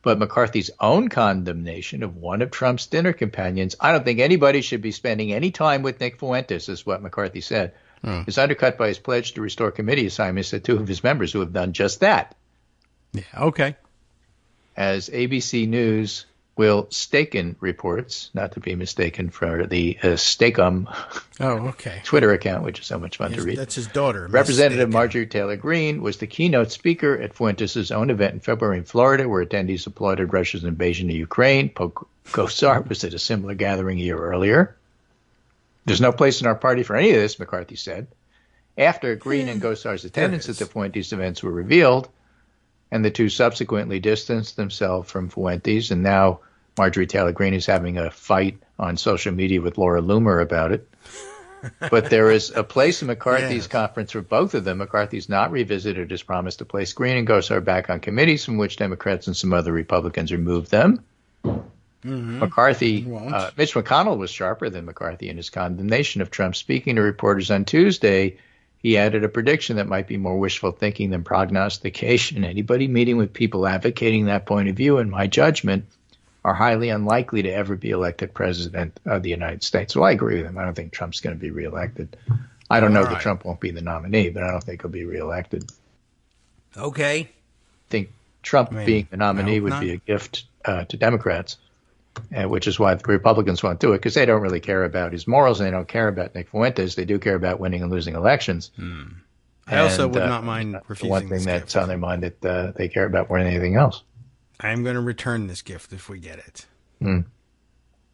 but McCarthy's own condemnation of one of Trump's dinner companions, I don't think anybody should be spending any time with Nick Fuentes, is what McCarthy said, is undercut by his pledge to restore committee assignments to two of his members who have done just that. Yeah, okay. As ABC News Will Staken reports, not to be mistaken for the Stakem Twitter account, which is so much fun to read. That's his daughter. Representative Marjorie Taylor Greene was the keynote speaker at Fuentes' own event in February in Florida, where attendees applauded Russia's invasion of Ukraine. Gosar was at a similar gathering a year earlier. There's no place in our party for any of this, McCarthy said. After Greene and Gosar's attendance at the Fuentes events were revealed, and the two subsequently distanced themselves from Fuentes, and now Marjorie Taylor Greene is having a fight on social media with Laura Loomer about it. But there is a place in McCarthy's conference for both of them. McCarthy's not revisited his promise to place Greene and Gosar back on committees from which Democrats and some other Republicans removed them. McCarthy, Mitch McConnell was sharper than McCarthy in his condemnation of Trump. Speaking to reporters on Tuesday, he added a prediction that might be more wishful thinking than prognostication. Anybody meeting with people advocating that point of view, in my judgment, are highly unlikely to ever be elected president of the United States. Well, I agree with him. I don't think Trump's going to be reelected. I don't know that Trump won't be the nominee, but I don't think he'll be reelected. Okay. I think Trump being the nominee would be a gift to Democrats, which is why the Republicans won't do it, because they don't really care about his morals and they don't care about Nick Fuentes. They do care about winning and losing elections. I also would not mind refusing the one thing that's gift. on their mind that they care about more than anything else. I'm going to return this gift if we get it.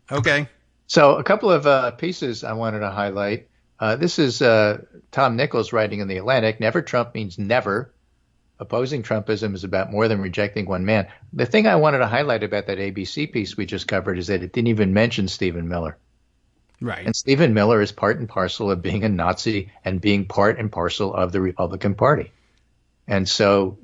Okay. So a couple of pieces I wanted to highlight. This is Tom Nichols writing in The Atlantic. Never Trump means never. Opposing Trumpism is about more than rejecting one man. The thing I wanted to highlight about that ABC piece we just covered is that it didn't even mention Stephen Miller. Right. And Stephen Miller is part and parcel of being a Nazi and being part and parcel of the Republican Party. And so,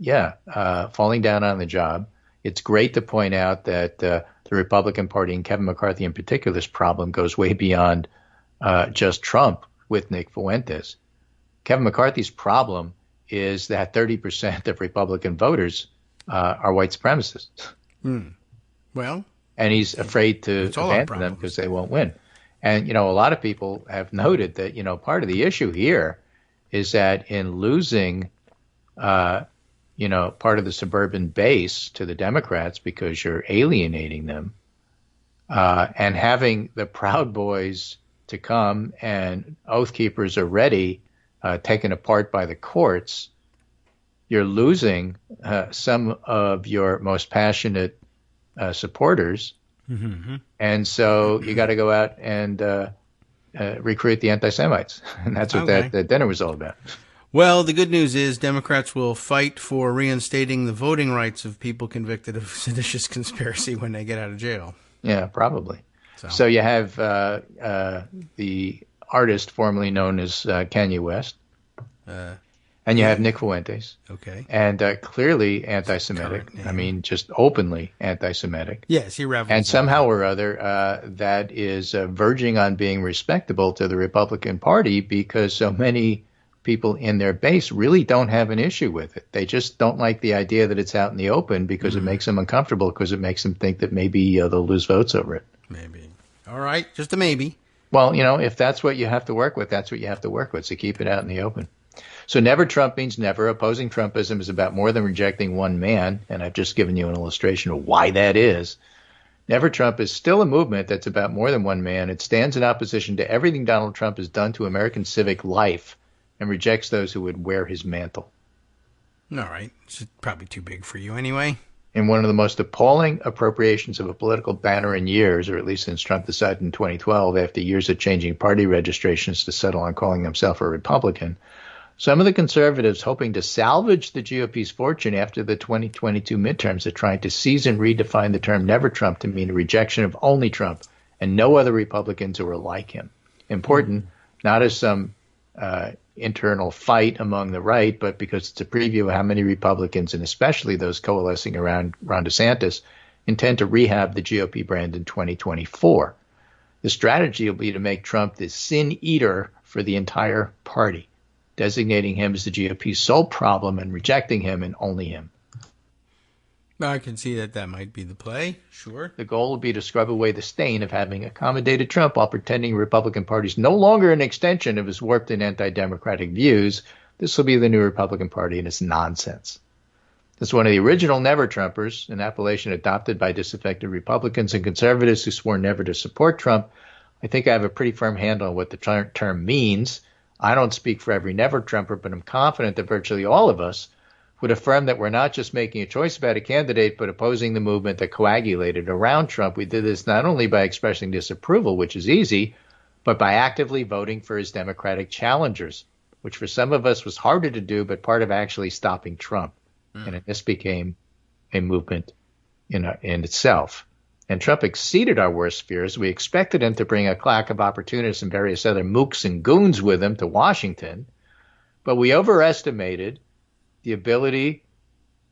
falling down on the job. It's great to point out that the Republican Party and Kevin McCarthy in particular's problem goes way beyond just Trump with Nick Fuentes. Kevin McCarthy's problem is that 30% of Republican voters are white supremacists. Well, and he's afraid to abandon them because they won't win. And, a lot of people have noted that, part of the issue here is that in losing part of the suburban base to the Democrats because you're alienating them, and having the Proud Boys to come and Oath Keepers are ready, taken apart by the courts, you're losing some of your most passionate supporters. Mm-hmm. And so you got to go out and recruit the anti-Semites. And that's what that dinner was all about. Well, the good news is Democrats will fight for reinstating the voting rights of people convicted of seditious conspiracy when they get out of jail. Yeah, probably. So you have the artist formerly known as Kanye West. And you have Nick Fuentes. Okay. And clearly anti-Semitic. I mean, just openly anti-Semitic. Yes, he revels. And somehow or other, that is verging on being respectable to the Republican Party because so many people in their base really don't have an issue with it. They just don't like the idea that it's out in the open because it makes them uncomfortable, because it makes them think that maybe they'll lose votes over it. Maybe. All right, just a maybe. Well, if that's what you have to work with, that's what you have to work with. So keep it out in the open. So never Trump means never. Opposing Trumpism is about more than rejecting one man, and I've just given you an illustration of why that is. Never Trump is still a movement that's about more than one man. It stands in opposition to everything Donald Trump has done to American civic life and rejects those who would wear his mantle. All right. It's probably too big for you anyway. In one of the most appalling appropriations of a political banner in years, or at least since Trump decided in 2012, after years of changing party registrations to settle on calling himself a Republican, some of the conservatives hoping to salvage the GOP's fortune after the 2022 midterms are trying to seize and redefine the term never Trump to mean a rejection of only Trump and no other Republicans who are like him. Important, not as some internal fight among the right, but because it's a preview of how many Republicans, and especially those coalescing around Ron DeSantis, intend to rehab the GOP brand in 2024. The strategy will be to make Trump the sin eater for the entire party, designating him as the GOP's sole problem and rejecting him and only him. I can see that might be the play. Sure. The goal will be to scrub away the stain of having accommodated Trump while pretending the Republican Party is no longer an extension of his warped and anti-democratic views. This will be the new Republican Party, and it's nonsense. As one of the original never-Trumpers, an appellation adopted by disaffected Republicans and conservatives who swore never to support Trump, I think I have a pretty firm handle on what the term means. I don't speak for every never-Trumper, but I'm confident that virtually all of us would affirm that we're not just making a choice about a candidate, but opposing the movement that coagulated around Trump. We did this not only by expressing disapproval, which is easy, but by actively voting for his Democratic challengers, which for some of us was harder to do, but part of actually stopping Trump. And this became a movement in itself. And Trump exceeded our worst fears. We expected him to bring a clack of opportunists and various other mooks and goons with him to Washington, but we overestimated the ability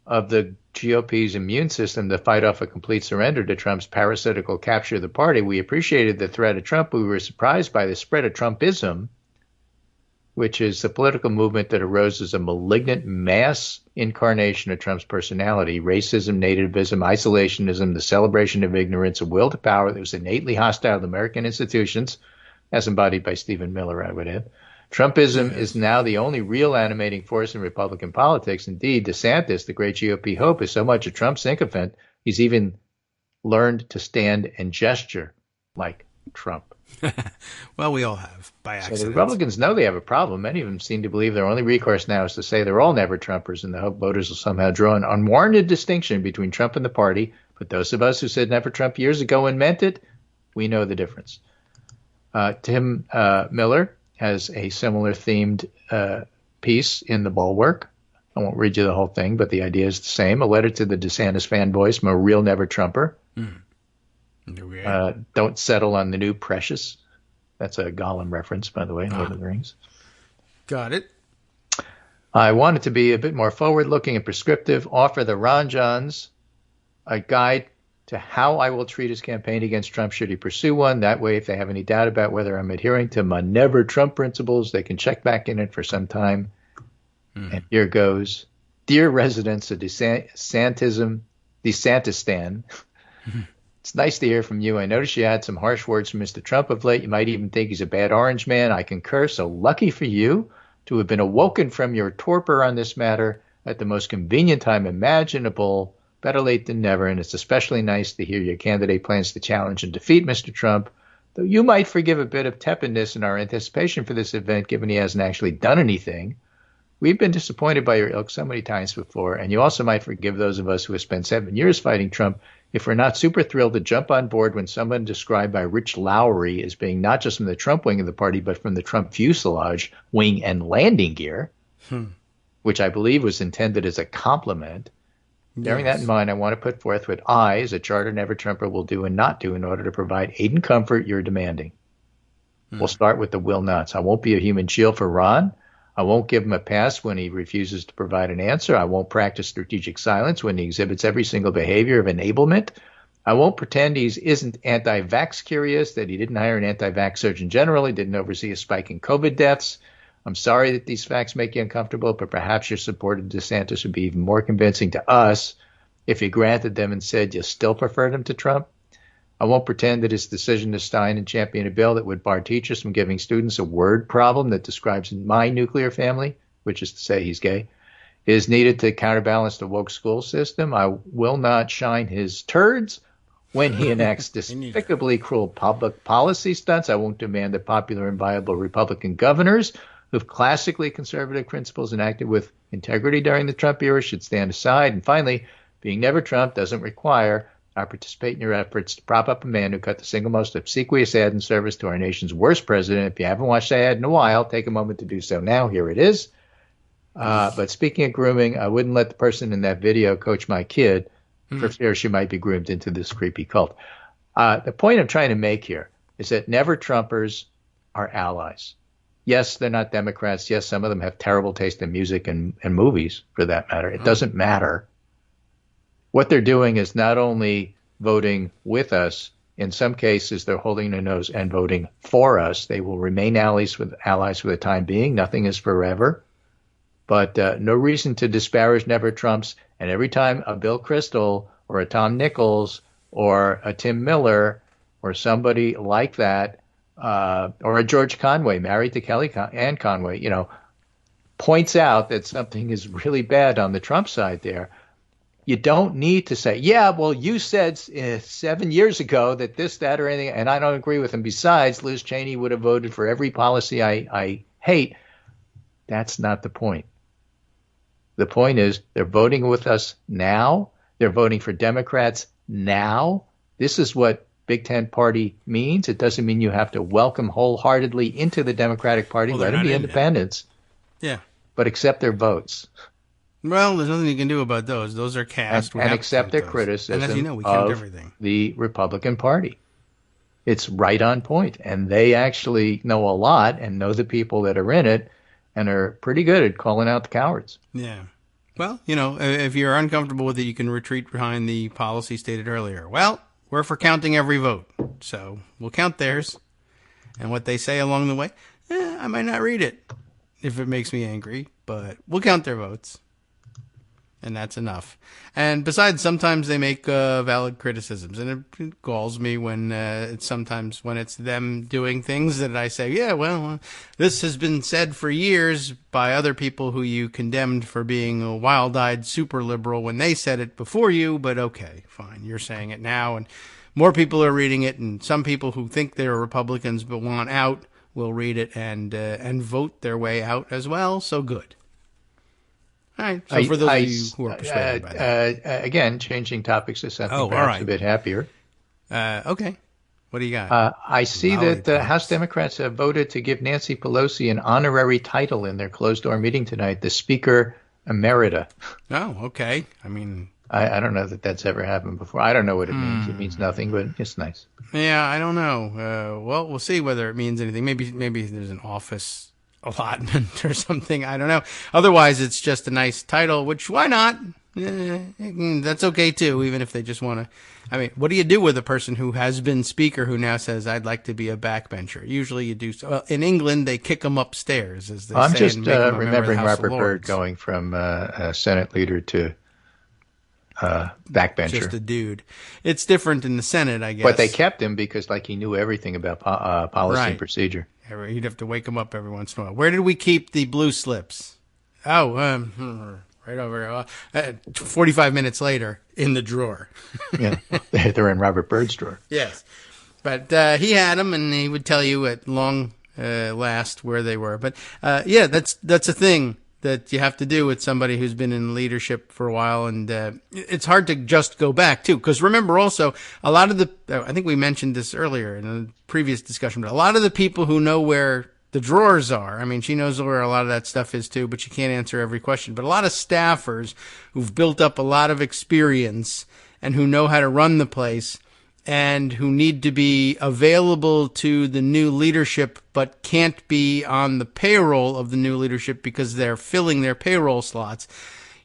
of the GOP's immune system to fight off a complete surrender to Trump's parasitical capture of the party. We appreciated the threat of Trump, but we were surprised by the spread of Trumpism, which is the political movement that arose as a malignant mass incarnation of Trump's personality: racism, nativism, isolationism, the celebration of ignorance, a will to power that was innately hostile to American institutions, as embodied by Stephen Miller, I would add. Trumpism is now the only real animating force in Republican politics. Indeed, DeSantis, the great GOP hope, is so much a Trump sycophant, he's even learned to stand and gesture like Trump. Well, we all have, by accident. So the Republicans know they have a problem. Many of them seem to believe their only recourse now is to say they're all never-Trumpers, and the hope voters will somehow draw an unwarranted distinction between Trump and the party. But those of us who said never Trump years ago and meant it, we know the difference. Tim Miller has a similar themed piece in the Bulwark. I won't read you the whole thing, but the idea is the same. A letter to the DeSantis fanboys from a real never-Trumper. Don't settle on the new precious. That's a Gollum reference, by the way, Lord of the Rings. Got it. I wanted to be a bit more forward-looking and prescriptive, offer the Ron Johns a guide to how I will treat his campaign against Trump should he pursue one. That way, if they have any doubt about whether I'm adhering to my never Trump principles, they can check back in it for some time. And here goes. Dear residents of DeSantistan, it's nice to hear from you. I noticed you had some harsh words from Mr. Trump of late. You might even think he's a bad orange man. I concur. So lucky for you to have been awoken from your torpor on this matter at the most convenient time imaginable. Better late than never. And it's especially nice to hear your candidate plans to challenge and defeat Mr. Trump. Though you might forgive a bit of tepidness in our anticipation for this event, given he hasn't actually done anything. We've been disappointed by your ilk so many times before, and you also might forgive those of us who have spent 7 years fighting Trump if we're not super thrilled to jump on board when someone described by Rich Lowry as being not just from the Trump wing of the party, but from the Trump fuselage, wing, and landing gear, which I believe was intended as a compliment. Yes. Bearing that in mind, I want to put forth what I, as a charter never-Trumper, will do and not do in order to provide aid and comfort you're demanding. We'll start with the will nots. I won't be a human shield for Ron. I won't give him a pass when he refuses to provide an answer. I won't practice strategic silence when he exhibits every single behavior of enablement. I won't pretend he isn't anti-vax curious, that he didn't hire an anti-vax surgeon general, he didn't oversee a spike in COVID deaths. I'm sorry that these facts make you uncomfortable, but perhaps your support of DeSantis would be even more convincing to us if you granted them and said you still preferred him to Trump. I won't pretend that his decision to sign and champion a bill that would bar teachers from giving students a word problem that describes my nuclear family, which is to say he's gay, is needed to counterbalance the woke school system. I will not shine his turds when he enacts despicably cruel public policy stunts. I won't demand that popular and viable Republican governors who've classically conservative principles and acted with integrity during the Trump era should stand aside. And finally, being never Trump doesn't require I participate in your efforts to prop up a man who cut the single most obsequious ad in service to our nation's worst president. If you haven't watched that ad in a while, take a moment to do so now. Here it is. But speaking of grooming, I wouldn't let the person in that video coach my kid for fear she might be groomed into this creepy cult. The point I'm trying to make here is that never Trumpers are allies. Yes, they're not Democrats. Yes, some of them have terrible taste in music and movies, for that matter. It doesn't matter. What they're doing is not only voting with us, in some cases they're holding their nose and voting for us. They will remain allies for the time being. Nothing is forever. But no reason to disparage never Trumps. And every time a Bill Kristol or a Tom Nichols or a Tim Miller or somebody like that, or a George Conway, married to Kellyanne Conway, points out that something is really bad on the Trump side there, you don't need to say, yeah, well, you said 7 years ago that this, that, or anything, and I don't agree with him. Besides, Liz Cheney would have voted for every policy I hate. That's not the point. The point is they're voting with us now. They're voting for Democrats now. This is what Big Tent Party means. It doesn't mean you have to welcome wholeheartedly into the Democratic Party. Let them be independents. Yeah. But accept their votes. Well, there's nothing you can do about those. Those are cast. And accept their criticism and as you know, we count of everything. The Republican Party. It's right on point. And they actually know a lot and know the people that are in it and are pretty good at calling out the cowards. Yeah. Well, if you're uncomfortable with it, you can retreat behind the policy stated earlier. Well, we're for counting every vote. So we'll count theirs. And what they say along the way, I might not read it if it makes me angry, but we'll count their votes. And that's enough. And besides, sometimes they make valid criticisms, and it galls me when it's sometimes when it's them doing things that I say, yeah, well, this has been said for years by other people who you condemned for being a wild-eyed super liberal when they said it before you, but okay, fine, you're saying it now, and more people are reading it, and some people who think they're Republicans but want out will read it and vote their way out as well, so good. All right. So for those of you who are persuaded by that. Again, changing topics to something perhaps a bit happier. Okay. What do you got? I see that House Democrats have voted to give Nancy Pelosi an honorary title in their closed-door meeting tonight, the Speaker Emerita. Oh, okay. I mean, I don't know that that's ever happened before. I don't know what it means. It means nothing, but it's nice. Yeah, I don't know. Well, we'll see whether it means anything. Maybe there's an office allotment or something. I don't know. Otherwise, it's just a nice title, which why not? That's okay too, even if they just want to. I mean, what do you do with a person who has been speaker who now says, I'd like to be a backbencher? Usually you do so. Well, in England, they kick them upstairs, as they say. I'm just remembering Robert Byrd going from Senate leader to backbencher. Just a dude. It's different in the Senate, I guess. But they kept him because he knew everything about policy and procedure. You'd have to wake him up every once in a while. Where did we keep the blue slips? Oh, right over 45 minutes later in the drawer. Yeah, they're in Robert Byrd's drawer. Yes. But he had them, and he would tell you at long last where they were. But yeah, that's a thing that you have to do with somebody who's been in leadership for a while, and it's hard to just go back too. Because remember, also a lot of I think we mentioned this earlier in a previous discussion, but a lot of the people who know where the drawers are. I mean, she knows where a lot of that stuff is too, but she can't answer every question. But a lot of staffers who've built up a lot of experience and who know how to run the place and who need to be available to the new leadership but can't be on the payroll of the new leadership because they're filling their payroll slots.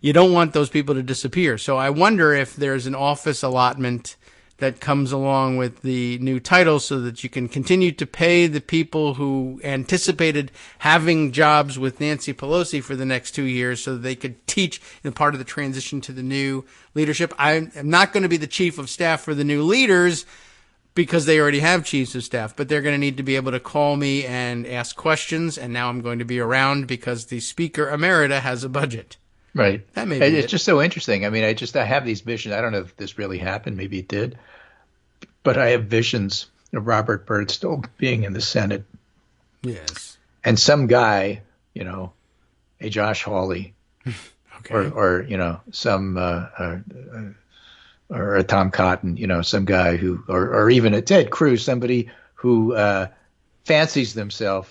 You don't want those people to disappear. So I wonder if there's an office allotment that comes along with the new title so that you can continue to pay the people who anticipated having jobs with Nancy Pelosi for the next 2 years so that they could teach in part of the transition to the new leadership. I am not going to be the chief of staff for the new leaders because they already have chiefs of staff, but they're going to need to be able to call me and ask questions. And now I'm going to be around because the Speaker Emerita has a budget. Right. That may be it's just so interesting. I mean, I have these visions. I don't know if this really happened. Maybe it did. But I have visions of Robert Byrd still being in the Senate. Yes. And some guy, a Josh Hawley, okay. or some or a Tom Cotton, some guy who, or even a Ted Cruz, somebody who fancies themselves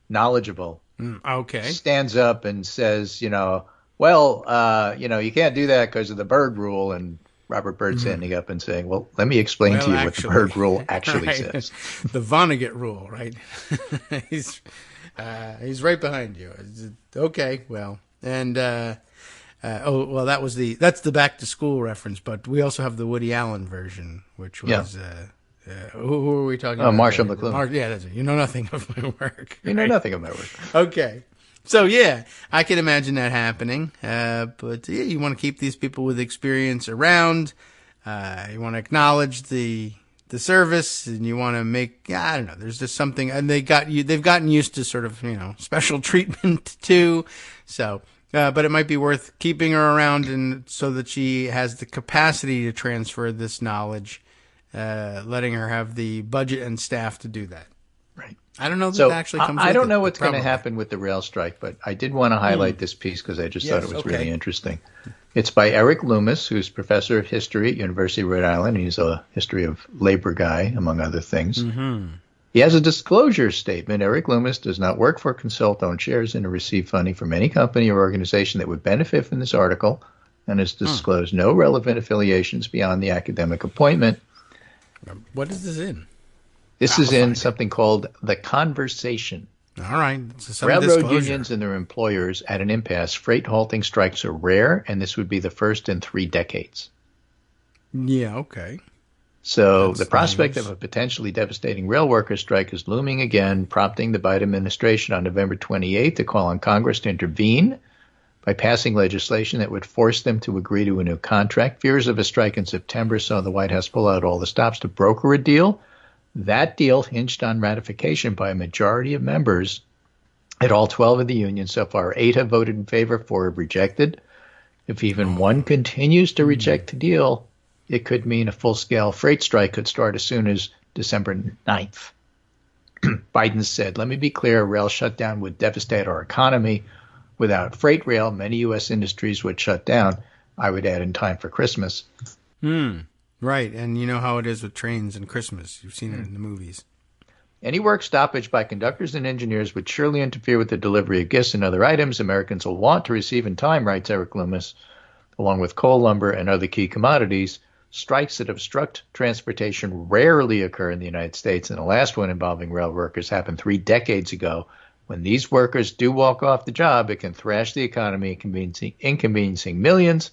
knowledgeable. Okay. Stands up and says, well, you can't do that because of the Byrd rule, and Robert Byrd standing up and saying, well, let me explain to you what the Byrd rule actually says. The Vonnegut rule, right? He's right behind you. Okay, well, and that's the back to school reference, but we also have the Woody Allen version, which was who are we talking about? Marshall McLuhan. Yeah, that's it. You know nothing of my work. You know nothing of my work. Okay. So, yeah, I can imagine that happening. But, yeah, you want to keep these people with experience around. You want to acknowledge the service, and you want to make, I don't know, there's just something, and they've gotten used to sort of, special treatment too. So, but it might be worth keeping her around and so that she has the capacity to transfer this knowledge, letting her have the budget and staff to do that. Right. I don't know that actually comes I don't know it, what's going to happen with the rail strike, but I did want to highlight this piece because I just thought it was really interesting. It's by Eric Loomis, who's professor of history at University of Rhode Island. He's a history of labor guy, among other things. Mm-hmm. He has a disclosure statement. Eric Loomis does not work for, consult, own shares, and receive funding from any company or organization that would benefit from this article, and has disclosed no relevant affiliations beyond the academic appointment. What is this in? This is in something called The Conversation. All right. Railroad unions and their employers at an impasse. Freight halting strikes are rare, and this would be the first in 3 decades. Yeah, okay. So the prospect of a potentially devastating rail worker strike is looming again, prompting the Biden administration on November 28th to call on Congress to intervene by passing legislation that would force them to agree to a new contract. Fears of a strike in September saw the White House pull out all the stops to broker a deal. That deal hinged on ratification by a majority of members at all 12 of the unions. So far, 8 have voted in favor, 4 have rejected. If even one continues to reject the deal, it could mean a full-scale freight strike could start as soon as December 9th. Biden said, let me be clear, a rail shutdown would devastate our economy. Without freight rail, many U.S. industries would shut down. I would add in time for Christmas. Right, and you know how it is with trains and Christmas. You've seen it in the movies. Any work stoppage by conductors and engineers would surely interfere with the delivery of gifts and other items Americans will want to receive in time, writes Eric Loomis. along with coal, lumber, and other key commodities. Strikes that obstruct transportation rarely occur in the United States, and the last one involving rail workers happened 3 decades ago. When these workers do walk off the job, it can thrash the economy, inconveniencing millions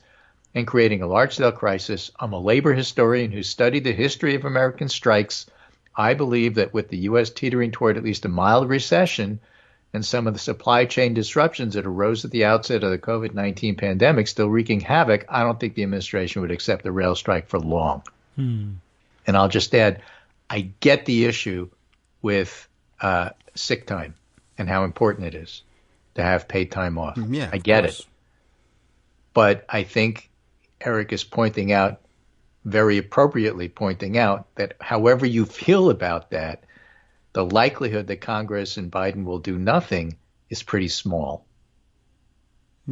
and creating a large-scale crisis. I'm a labor historian who studied the history of American strikes. I believe that with the U.S. teetering toward at least a mild recession and some of the supply chain disruptions that arose at the outset of the COVID-19 pandemic still wreaking havoc, I don't think the administration would accept the rail strike for long. And I'll just add, I get the issue with sick time and how important it is to have paid time off. Yeah, I get it. But I think Eric is pointing out, very appropriately pointing out, that however you feel about that, the likelihood that Congress and Biden will do nothing is pretty small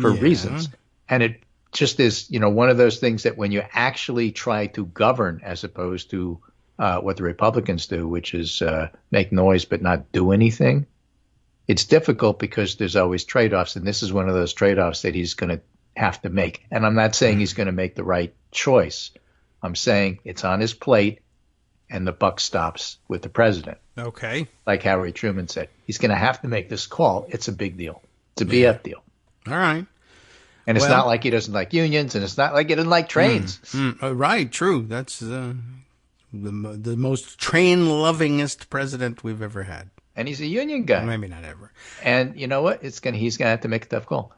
for reasons. And it just is, one of those things that when you actually try to govern as opposed to what the Republicans do, which is make noise but not do anything, it's difficult because there's always trade-offs. And this is one of those trade-offs that he's going to have to make. And I'm not saying he's going to make the right choice. I'm saying it's on his plate and the buck stops with the president. Okay. Like Harry Truman said, he's going to have to make this call. It's a big deal. It's a BF deal. All right. And it's not like he doesn't like unions, and it's not like he doesn't like trains. Right. True. That's the most train-lovingest president we've ever had. And he's a union guy. Maybe not ever. And you know what? He's going to have to make a tough call.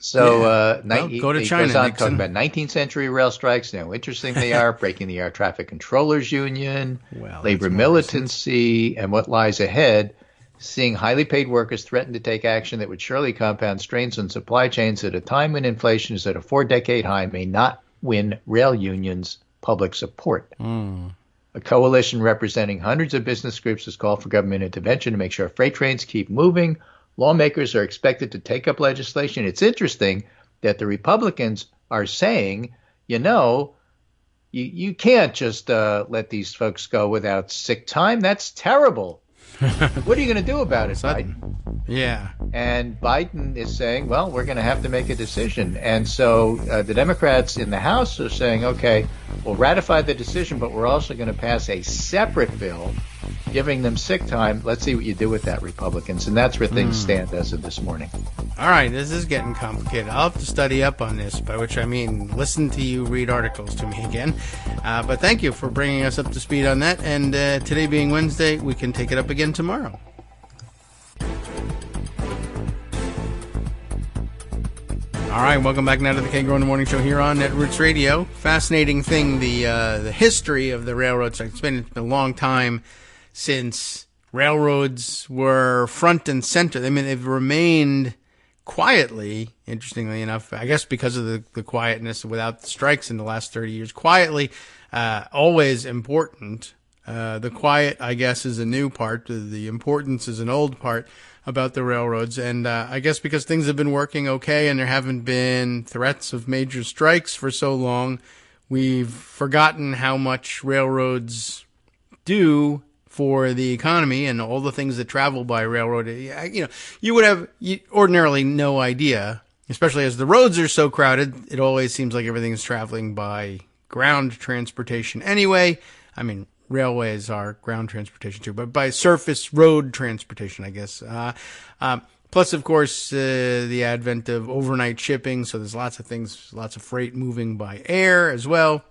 So go to China. He goes on talking about 19th century rail strikes, how interesting they are, breaking the Air Traffic Controllers Union, labor militancy, and what lies ahead. Seeing highly paid workers threaten to take action that would surely compound strains on supply chains at a time when inflation is at a 4-decade high may not win rail unions public support. A coalition representing hundreds of business groups has called for government intervention to make sure freight trains keep moving. Lawmakers are expected to take up legislation. It's interesting that the Republicans are saying, you can't just let these folks go without sick time. That's terrible. What are you going to do about it, Biden? Yeah. And Biden is saying, well, we're going to have to make a decision. And so the Democrats in the House are saying, okay, we'll ratify the decision, but we're also going to pass a separate bill giving them sick time. Let's see what you do with that, Republicans. And that's where things stand as of this morning. All right, this is getting complicated. I'll have to study up on this, by which I mean listen to you read articles to me again. But thank you for bringing us up to speed on that. And today being Wednesday, we can take it up again tomorrow. All right, welcome back now to the Kagro in the Morning Show here on Netroots Radio. Fascinating thing, the history of the railroads. It's been a long time since railroads were front and center. I mean, they've remained quietly, interestingly enough, I guess because of the quietness without the strikes in the last 30 years, quietly, always important. The quiet, I guess, is a new part. The importance is an old part about the railroads. And I guess because things have been working okay and there haven't been threats of major strikes for so long, we've forgotten how much railroads do for the economy and all the things that travel by railroad. You would have ordinarily no idea, especially as the roads are so crowded. It always seems like everything's traveling by ground transportation anyway. I mean, railways are ground transportation too, but by surface road transportation, I guess. Plus, of course, the advent of overnight shipping. So there's lots of things, lots of freight moving by air as well.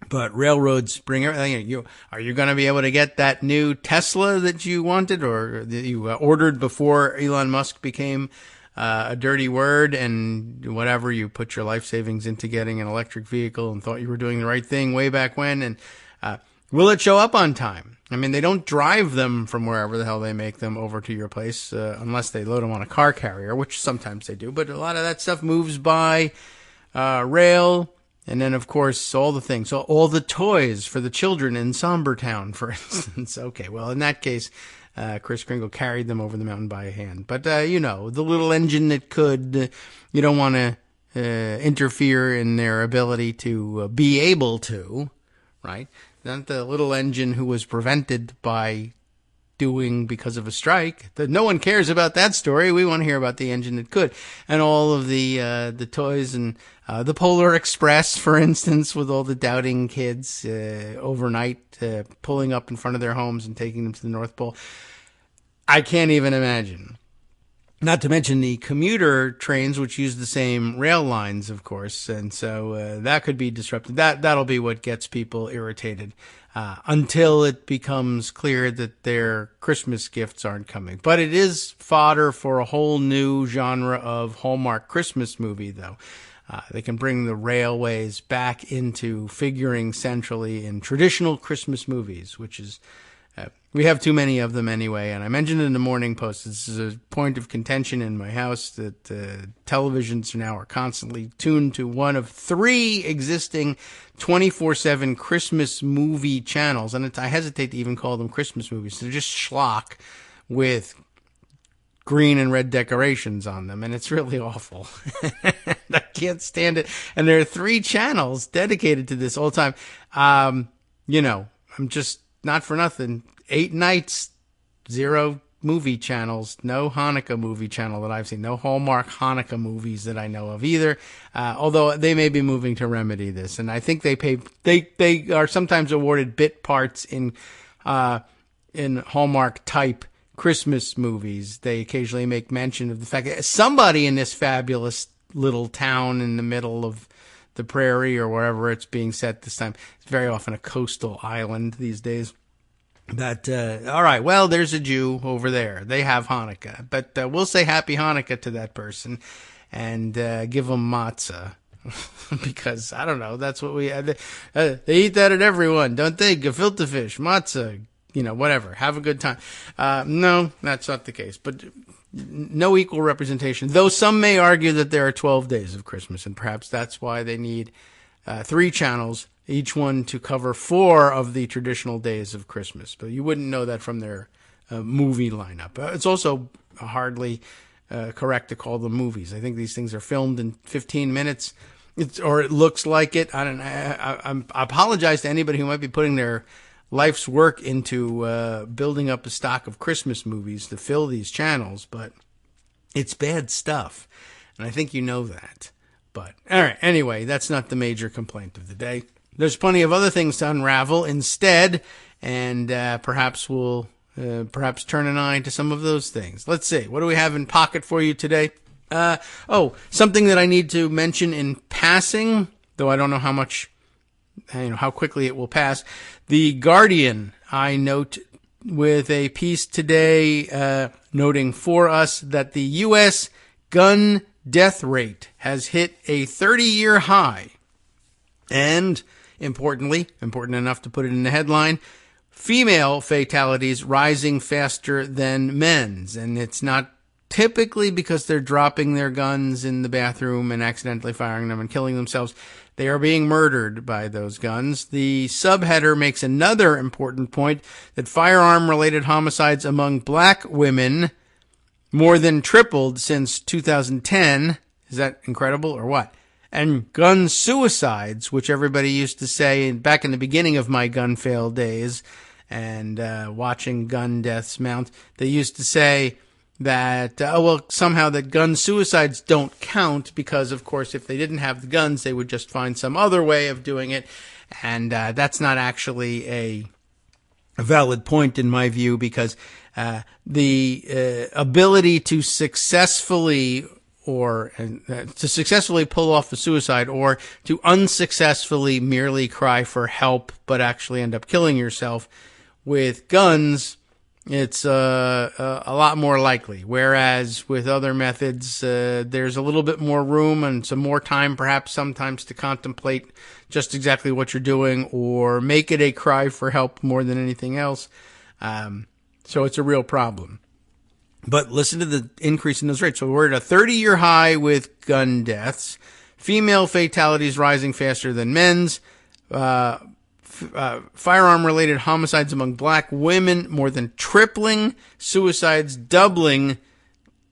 But railroads bring everything. Are you going to be able to get that new Tesla that you wanted or that you ordered before Elon Musk became a dirty word and whatever? You put your life savings into getting an electric vehicle and thought you were doing the right thing way back when. And will it show up on time? I mean, they don't drive them from wherever the hell they make them over to your place unless they load them on a car carrier, which sometimes they do. But a lot of that stuff moves by rail. And then, of course, all the things, all the toys for the children in Sombertown, for instance. Okay, well, in that case, Kris Kringle carried them over the mountain by hand. But, the little engine that could, you don't want to interfere in their ability to be able to, right? Not the little engine who was prevented by doing because of a strike. No one cares about that story. We want to hear about the engine that could. And all of the toys and the Polar Express, for instance, with all the doubting kids overnight pulling up in front of their homes and taking them to the North Pole. I can't even imagine. Not to mention the commuter trains, which use the same rail lines, of course. And so that could be disrupted. That'll be what gets people irritated until it becomes clear that their Christmas gifts aren't coming. But it is fodder for a whole new genre of Hallmark Christmas movie, though. They can bring the railways back into figuring centrally in traditional Christmas movies, which is... we have too many of them anyway, and I mentioned in the Morning Post, this is a point of contention in my house, that televisions now are constantly tuned to one of 3 existing 24/7 Christmas movie channels, and I hesitate to even call them Christmas movies. They're just schlock with green and red decorations on them, and it's really awful. I can't stand it. And there are 3 channels dedicated to this all the time. I'm just... not for nothing. 8 nights, 0 movie channels, no Hanukkah movie channel that I've seen, no Hallmark Hanukkah movies that I know of either. Although they may be moving to remedy this, and I think they are sometimes awarded bit parts in Hallmark type Christmas movies. They occasionally make mention of the fact that somebody in this fabulous little town in the middle of the prairie or wherever it's being set this time. It's very often a coastal island these days. But, all right, well, there's a Jew over there. They have Hanukkah. But we'll say Happy Hanukkah to that person and give them matzah. Because, I don't know, that's what we... they eat that at everyone, don't they? Gefilte fish, matzah, whatever. Have a good time. No, that's not the case. But... no equal representation, though some may argue that there are 12 days of Christmas, and perhaps that's why they need 3 channels, each one to cover 4 of the traditional days of Christmas. But you wouldn't know that from their movie lineup. It's also hardly correct to call them movies. I think these things are filmed in 15 minutes, or it looks like it. I apologize to anybody who might be putting their life's work into building up a stock of Christmas movies to fill these channels, but it's bad stuff, and I think you know that. But, all right, anyway, that's not the major complaint of the day. There's plenty of other things to unravel instead, and perhaps we'll turn an eye to some of those things. Let's see, what do we have in pocket for you today? Something that I need to mention in passing, though I don't know how much... how quickly it will pass. The Guardian, I note with a piece today noting for us that the U.S. gun death rate has hit a 30-year high. And, important enough to put it in the headline, female fatalities rising faster than men's. And it's not typically because they're dropping their guns in the bathroom and accidentally firing them and killing themselves. They are being murdered by those guns. The subheader makes another important point that firearm-related homicides among black women more than tripled since 2010. Is that incredible or what? And gun suicides, which everybody used to say back in the beginning of my gun fail days and watching gun deaths mount, they used to say that, somehow that gun suicides don't count because, of course, if they didn't have the guns, they would just find some other way of doing it. And that's not actually a valid point in my view, because the ability to successfully pull off a suicide or to unsuccessfully merely cry for help but actually end up killing yourself with guns, it's a lot more likely. Whereas with other methods, there's a little bit more room and some more time perhaps sometimes to contemplate just exactly what you're doing or make it a cry for help more than anything else. So it's a real problem. But listen to the increase in those rates. So we're at a 30-year high with gun deaths. Female fatalities rising faster than men's. Firearm-related homicides among black women more than tripling. Suicides doubling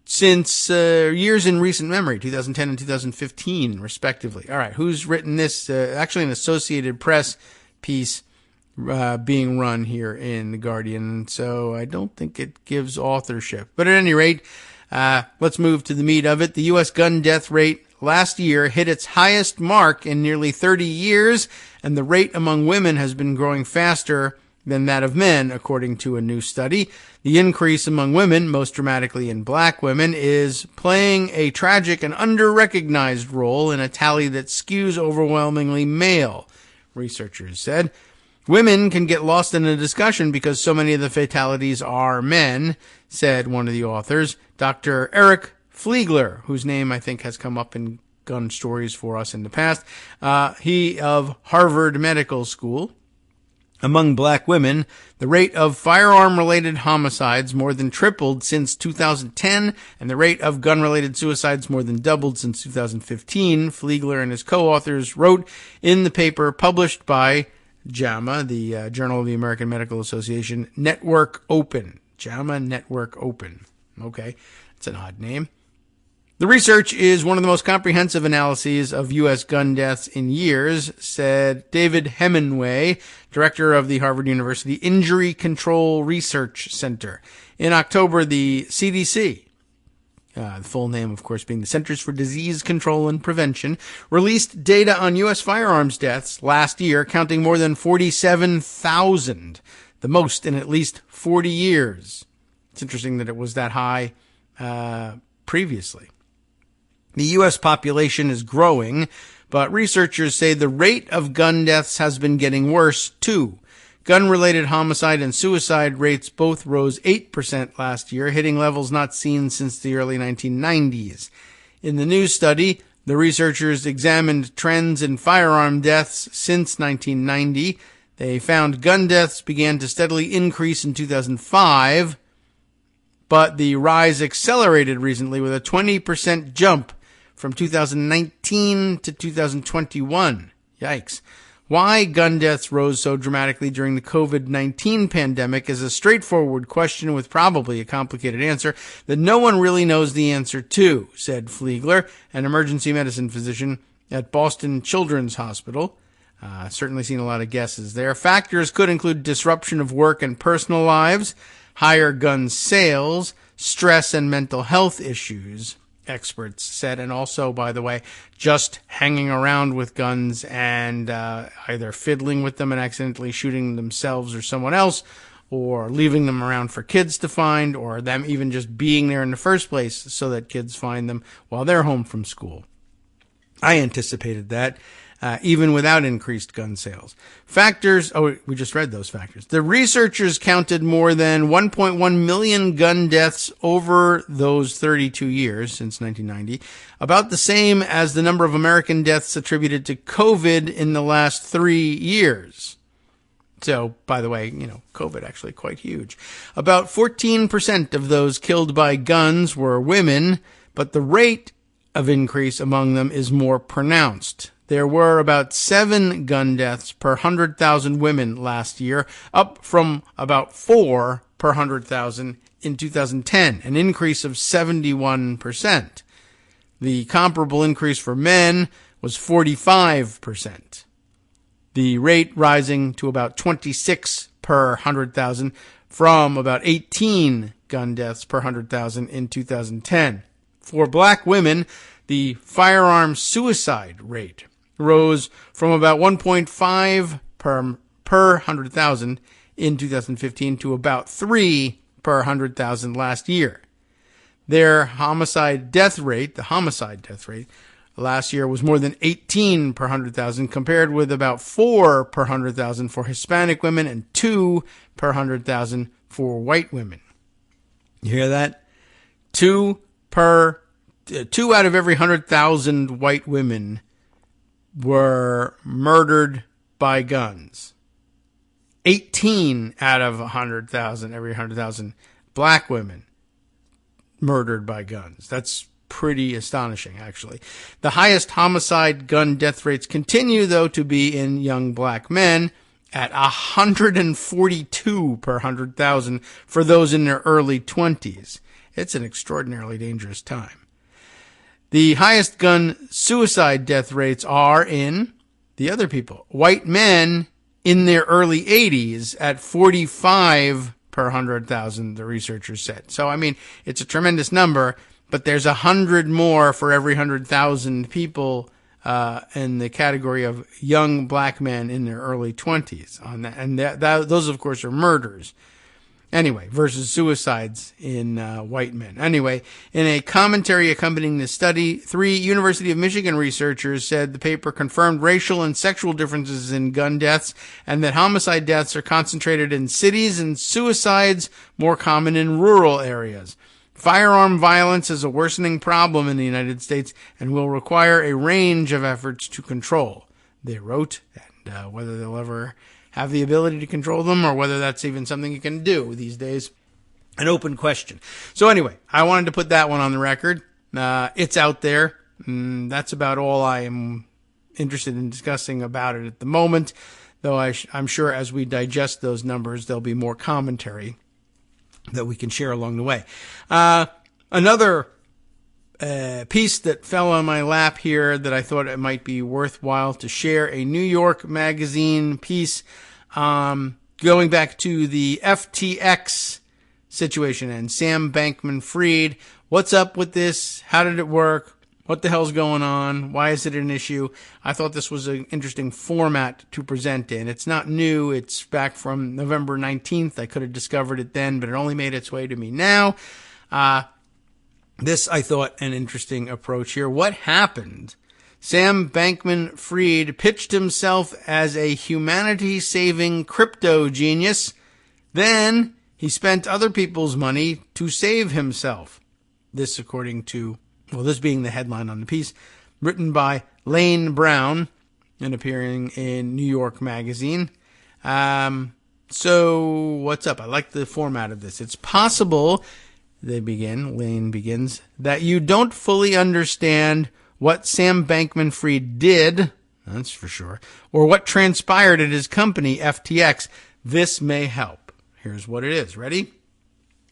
since years in recent memory, 2010 and 2015, respectively. All right, who's written this? Actually, an Associated Press piece being run here in The Guardian, and so I don't think it gives authorship. But at any rate, let's move to the meat of it. The U.S. gun death rate last year hit its highest mark in nearly 30 years, and the rate among women has been growing faster than that of men, according to a new study. The increase among women, most dramatically in black women, is playing a tragic and under-recognized role in a tally that skews overwhelmingly male, researchers said. Women can get lost in a discussion because so many of the fatalities are men, said one of the authors, Dr. Eric Fliegler, whose name I think has come up in gun stories for us in the past. He of Harvard Medical School. Among black women, the rate of firearm-related homicides more than tripled since 2010, and the rate of gun-related suicides more than doubled since 2015, Fliegler and his co-authors wrote in the paper published by JAMA, the Journal of the American Medical Association, Network Open. JAMA Network Open. Okay, that's an odd name. The research is one of the most comprehensive analyses of U.S. gun deaths in years, said David Hemingway, director of the Harvard University Injury Control Research Center. In October, the CDC, the full name, of course, being the Centers for Disease Control and Prevention, released data on U.S. firearms deaths last year, counting more than 47,000, the most in at least 40 years. It's interesting that it was that high previously. The U.S. population is growing, but researchers say the rate of gun deaths has been getting worse, too. Gun-related homicide and suicide rates both rose 8% last year, hitting levels not seen since the early 1990s. In the new study, the researchers examined trends in firearm deaths since 1990. They found gun deaths began to steadily increase in 2005, but the rise accelerated recently with a 20% jump from 2019 to 2021. Yikes. Why gun deaths rose so dramatically during the COVID-19 pandemic is a straightforward question with probably a complicated answer that no one really knows the answer to, said Fliegler, an emergency medicine physician at Boston Children's Hospital. Certainly seen a lot of guesses there. Factors could include disruption of work and personal lives, higher gun sales, stress and mental health issues, experts said, and also, by the way, just hanging around with guns and either fiddling with them and accidentally shooting themselves or someone else, or leaving them around for kids to find, or them even just being there in the first place so that kids find them while they're home from school. I anticipated that. Even without increased gun sales. Factors, we just read those factors. The researchers counted more than 1.1 million gun deaths over those 32 years since 1990, about the same as the number of American deaths attributed to COVID in the last 3 years. So, by the way, COVID actually quite huge. About 14% of those killed by guns were women, but the rate of increase among them is more pronounced. There were about 7 gun deaths per 100,000 women last year, up from about 4 per 100,000 in 2010, an increase of 71%. The comparable increase for men was 45%. The rate rising to about 26 per 100,000 from about 18 gun deaths per 100,000 in 2010. For black women, the firearm suicide rate rose from about 1.5 per 100,000 in 2015 to about 3 per 100,000 last year. Their homicide death rate last year was more than 18 per 100,000, compared with about 4 per 100,000 for Hispanic women and 2 per 100,000 for white women. You hear that? 2 out of every 100,000 white women were murdered by guns. 18 out of 100,000, every 100,000 black women murdered by guns. That's pretty astonishing, actually. The highest homicide gun death rates continue, though, to be in young black men at 142 per 100,000 for those in their early 20s. It's an extraordinarily dangerous time. The highest gun suicide death rates are in the other people. White men in their early 80s at 45 per 100,000, the researchers said. So, I mean, it's a tremendous number, but there's 100 more for every 100,000 people in the category of young black men in their early 20s. On that, and those, of course, are murders. Anyway, versus suicides in white men. Anyway, in a commentary accompanying the study, 3 University of Michigan researchers said the paper confirmed racial and sexual differences in gun deaths and that homicide deaths are concentrated in cities and suicides more common in rural areas. Firearm violence is a worsening problem in the United States and will require a range of efforts to control, they wrote, and whether they'll ever have the ability to control them or whether that's even something you can do these days, an open question. So anyway, I wanted to put that one on the record. It's out there. That's about all I am interested in discussing about it at the moment, though I'm sure as we digest those numbers, there'll be more commentary that we can share along the way. Another piece that fell on my lap here that I thought it might be worthwhile to share, a New York Magazine piece going back to the FTX situation and Sam Bankman-Fried. What's up with this? How did it work? What the hell's going on? Why is it an issue? I thought this was an interesting format to present in. It's not new. It's back from November 19th. I could have discovered it then, but it only made its way to me now. This, I thought, an interesting approach here. What happened? Sam Bankman-Fried pitched himself as a humanity-saving crypto genius. Then he spent other people's money to save himself. This according to, well, this being the headline on the piece, written by Lane Brown and appearing in New York Magazine. So what's up? I like the format of this. It's possible, Lane begins, that you don't fully understand what Sam Bankman-Fried did, that's for sure, or what transpired at his company, FTX. This may help. Here's what it is. Ready?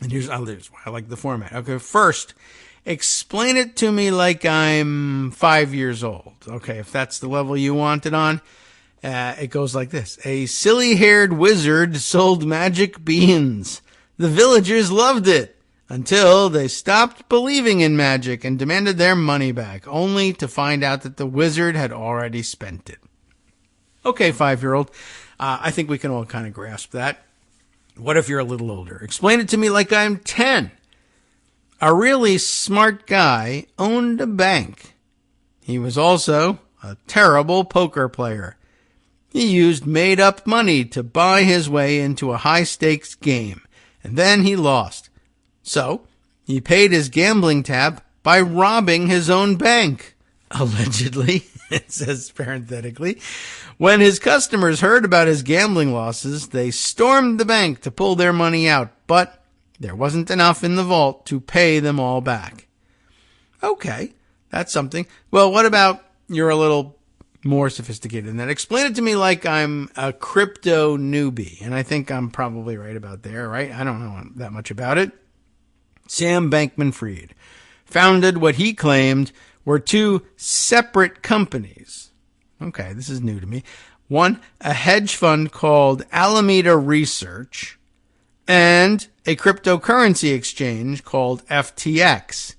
And here's why I like the format. Okay, first, explain it to me like I'm 5 years old. Okay, if that's the level you want it on, it goes like this. A silly-haired wizard sold magic beans. The villagers loved it until they stopped believing in magic and demanded their money back, only to find out that the wizard had already spent it. Okay, 5-year-old, I think we can all kind of grasp that. What if you're a little older? Explain it to me like I'm 10. A really smart guy owned a bank. He was also a terrible poker player. He used made-up money to buy his way into a high-stakes game, and then he lost. So, he paid his gambling tab by robbing his own bank. Allegedly, it says parenthetically. When his customers heard about his gambling losses, they stormed the bank to pull their money out, but there wasn't enough in the vault to pay them all back. Okay, that's something. Well, what about you're a little more sophisticated than that? Explain it to me like I'm a crypto newbie, and I think I'm probably right about there, right? I don't know that much about it. Sam Bankman-Fried founded what he claimed were 2 separate companies. Okay, this is new to me. One, a hedge fund called Alameda Research, and a cryptocurrency exchange called FTX.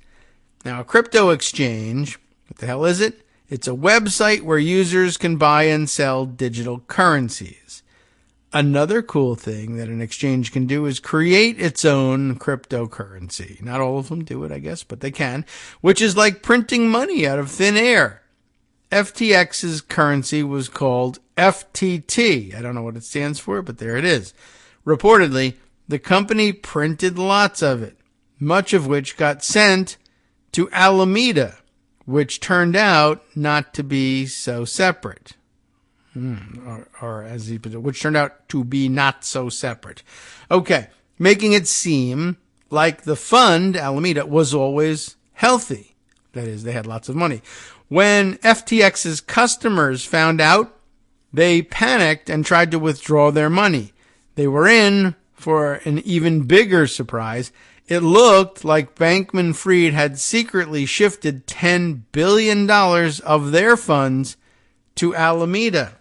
Now, a crypto exchange, what the hell is it? It's a website where users can buy and sell digital currencies. Another cool thing that an exchange can do is create its own cryptocurrency. Not all of them do it, I guess, but they can, which is like printing money out of thin air. FTX's currency was called FTT. I don't know what it stands for, but there it is. Reportedly, the company printed lots of it, much of which got sent to Alameda, which turned out not to be so separate. Which turned out to be not so separate. Okay, making it seem like the fund, Alameda, was always healthy. That is, they had lots of money. When FTX's customers found out, they panicked and tried to withdraw their money. They were in for an even bigger surprise. It looked like Bankman-Fried had secretly shifted $10 billion of their funds to Alameda.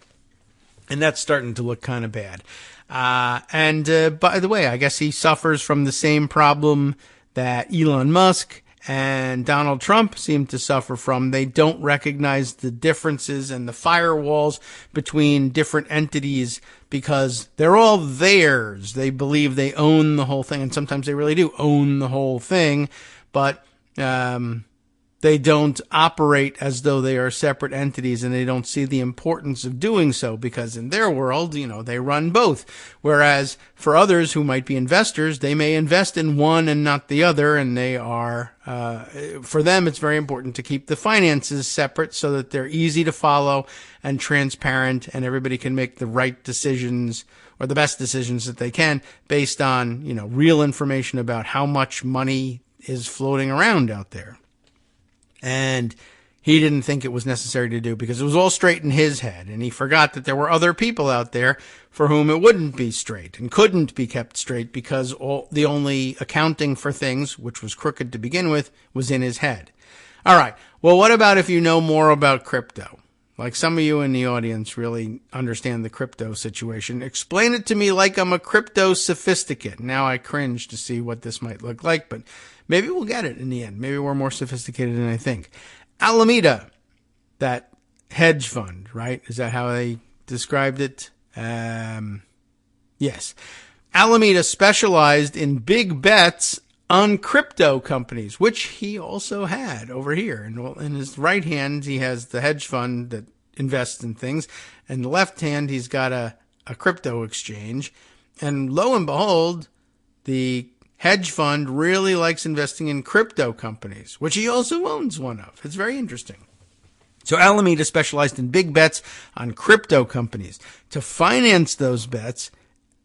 And that's starting to look kind of bad. And by the way, I guess he suffers from the same problem that Elon Musk and Donald Trump seem to suffer from. They don't recognize the differences and the firewalls between different entities because they're all theirs. They believe they own the whole thing, and sometimes they really do own the whole thing, but they don't operate as though they are separate entities, and they don't see the importance of doing so because in their world, they run both. Whereas for others who might be investors, they may invest in one and not the other, and they are, for them, it's very important to keep the finances separate so that they're easy to follow and transparent, and everybody can make the right decisions or the best decisions that they can based on, real information about how much money is floating around out there. And he didn't think it was necessary to do because it was all straight in his head. And he forgot that there were other people out there for whom it wouldn't be straight and couldn't be kept straight because the only accounting for things, which was crooked to begin with, was in his head. All right. Well, what about if you know more about crypto? Like some of you in the audience really understand the crypto situation. Explain it to me like I'm a crypto sophisticate. Now I cringe to see what this might look like, but maybe we'll get it in the end. Maybe we're more sophisticated than I think. Alameda, that hedge fund, right? Is that how they described it? Yes. Alameda specialized in big bets on crypto companies, which he also had over here. And in his right hand, he has the hedge fund that invests in things. And the left hand, he's got a crypto exchange. And lo and behold, the hedge fund really likes investing in crypto companies, which he also owns one of. It's very interesting. So Alameda specialized in big bets on crypto companies. To finance those bets,